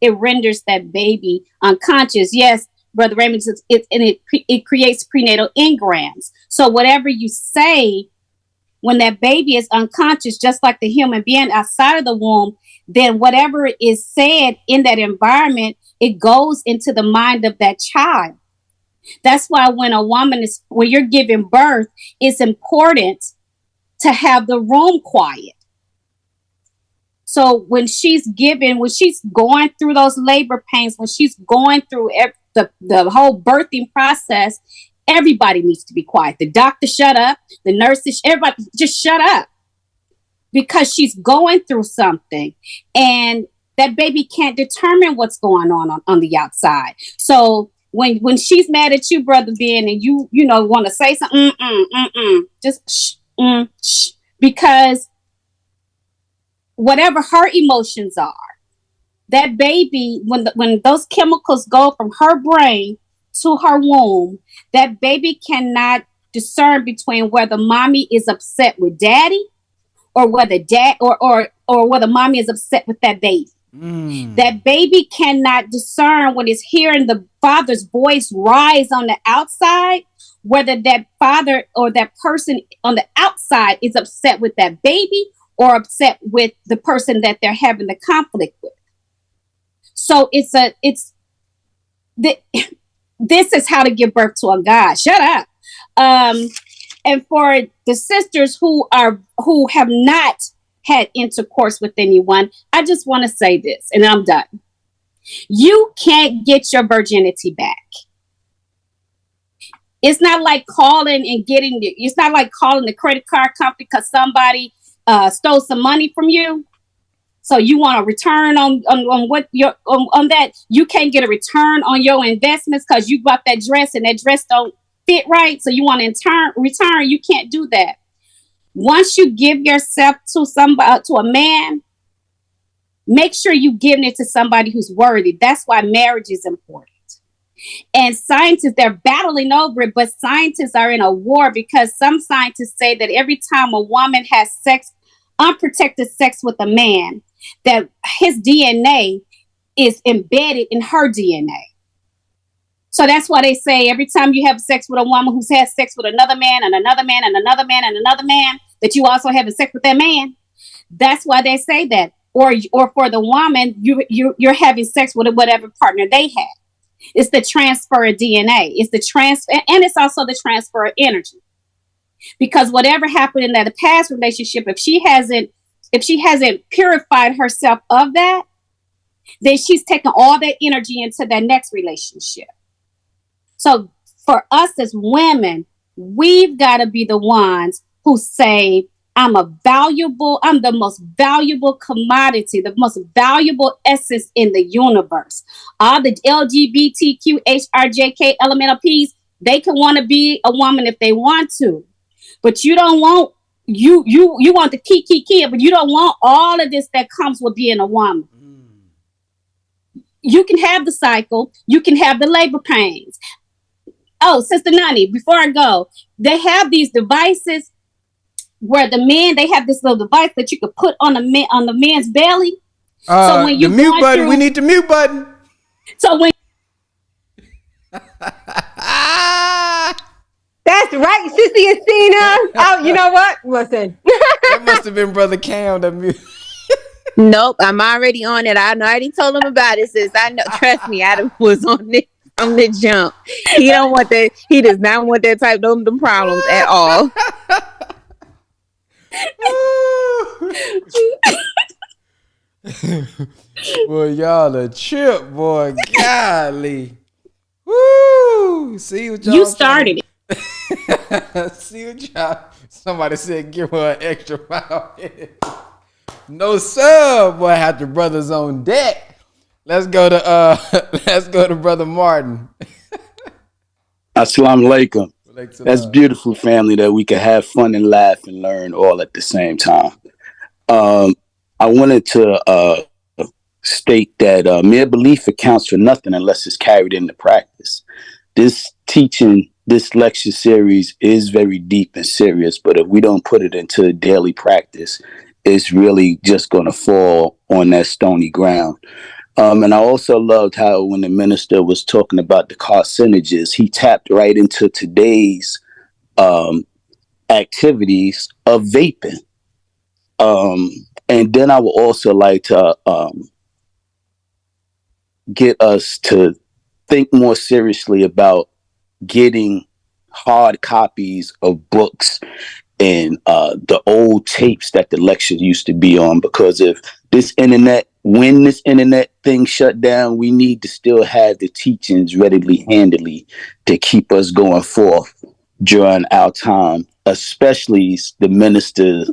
it renders that baby unconscious. Yes, Brother Raymond says it creates prenatal engrams. So whatever you say when that baby is unconscious, just like the human being outside of the womb, then whatever is said in that environment, it goes into the mind of that child. That's why when you're giving birth, it's important to have the room quiet. So when she's going through those labor pains, when she's going through the whole birthing process, everybody needs to be quiet. The doctor shut up, the nurses, everybody just shut up, because she's going through something and that baby can't determine what's going on the outside. So when she's mad at you, Brother Ben, and you want to say something, just shh. Because whatever her emotions are, that baby, when those chemicals go from her brain to her womb, that baby cannot discern between whether mommy is upset with daddy or whether whether mommy is upset with that baby. That baby cannot discern when it's hearing the father's voice rise on the outside, whether that father or that person on the outside is upset with that baby or upset with the person that they're having the conflict with. So this is how to give birth to a God. Shut up. And for the sisters who have not had intercourse with anyone, I just want to say this, and I'm done. You can't get your virginity back. It's not like calling the credit card company because somebody stole some money from you. So you want a return on that. You can't get a return on your investments because you bought that dress and that dress don't fit right. So you want to return. You can't do that. Once you give yourself to a man, make sure you giving it to somebody who's worthy. That's why marriage is important. And scientists, they're battling over it, but scientists are in a war because some scientists say that every time a woman has unprotected sex with a man, that his DNA is embedded in her DNA. So that's why they say every time you have sex with a woman who's had sex with another man and another man and another man and another man, that you also having sex with that man. That's why they say that. Or for the woman, you're having sex with whatever partner they had. It's the transfer of DNA. It's the transfer, and it's also the transfer of energy. Because whatever happened in that past relationship, if she hasn't purified herself of that, then she's taking all that energy into that next relationship. So for us as women, we've got to be the ones who say, I'm the most valuable commodity, the most valuable essence in the universe. All the LGBTQ, HRJK, LMNOPs, they can want to be a woman if they want to. But you don't want, you want the key, but you don't want all of this that comes with being a woman. You can have the cycle. You can have the labor pains. Oh, Sister Nani, before I go, they have these devices where they have this little device that you could put on the man's belly. So when The you mute button. through, We need the mute button. So when That's right, Sissy Athena. Oh, you know what? Listen. That must have been Brother Cam that mute. Nope, I'm already on it. I already told him about it, sis. I know. Trust me, Adam was on it from the jump. He don't want that. He does not want that type of them problems at all. Boy, y'all a trip, boy. Golly. Woo! See what y'all you started it. See what y'all. Somebody said give her an extra 5 minutes. No sir, boy. Have the brothers on deck. Let's go to Brother Martin. Assalamu alaikum. That's beautiful, family, that we can have fun and laugh and learn all at the same time. I wanted to state that mere belief accounts for nothing unless it's carried into practice. This lecture series is very deep and serious, but if we don't put it into daily practice, it's really just going to fall on that stony ground. And I also loved how when the minister was talking about the carcinogens, he tapped right into today's activities of vaping. And then I would also like to get us to think more seriously about getting hard copies of books and the old tapes that the lectures used to be on, because when this internet thing shut down, we need to still have the teachings readily handily to keep us going forth during our time, especially the minister's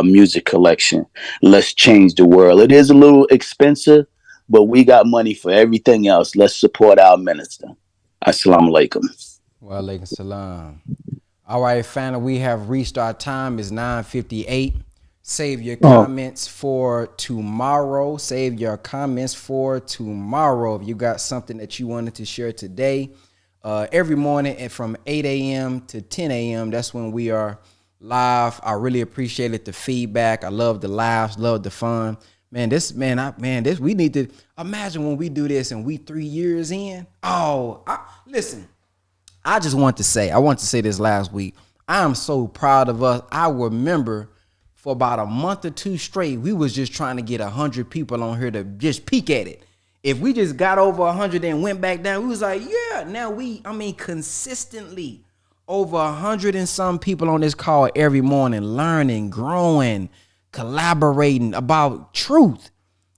music collection. Let's change the world. It is a little expensive, but we got money for everything else. Let's support our minister. Assalamu alaikum. Wa alaikum salam. All right, family, we have reached our time. It's 9:58. Save your comments for tomorrow. Save your comments for tomorrow. If you got something that you wanted to share today, every morning and from 8 a.m. to 10 a.m., that's when we are live. I really appreciated the feedback. I love the laughs, love the fun. Man, we need to imagine when we do this and we 3 years in. Listen, I want to say this last week. I am so proud of us. I remember for about a month or two straight, we was just trying to get 100 people on here to just peek at it. If we just got over 100 and went back down, we was like, yeah, now consistently over 100 and some people on this call every morning, learning, growing, collaborating about truth.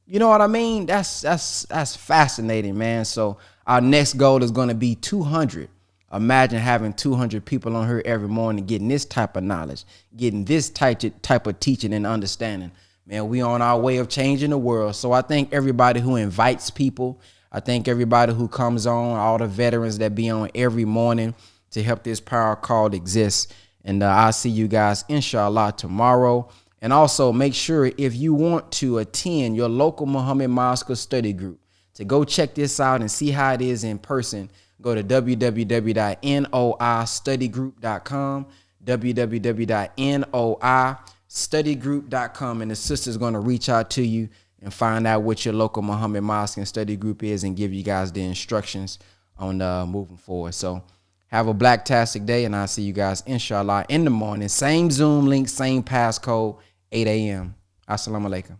You know what I mean? That's fascinating, man. So our next goal is going to be 200. Imagine having 200 people on here every morning, getting this type of knowledge, getting this type of teaching and understanding. Man, we on our way of changing the world. So I thank everybody who invites people. I thank everybody who comes on, all the veterans that be on every morning to help this power call exist. And I'll see you guys, inshallah, tomorrow. And also make sure if you want to attend your local Muhammad Mosque study group to go check this out and see how it is in person, go to www.noistudygroup.com, www.noistudygroup.com, and the sister's going to reach out to you and find out what your local Muhammad Mosque and study group is and give you guys the instructions on moving forward. So have a blacktastic day, and I'll see you guys, inshallah, in the morning. Same Zoom link, same passcode, 8 a.m. Assalamu alaikum.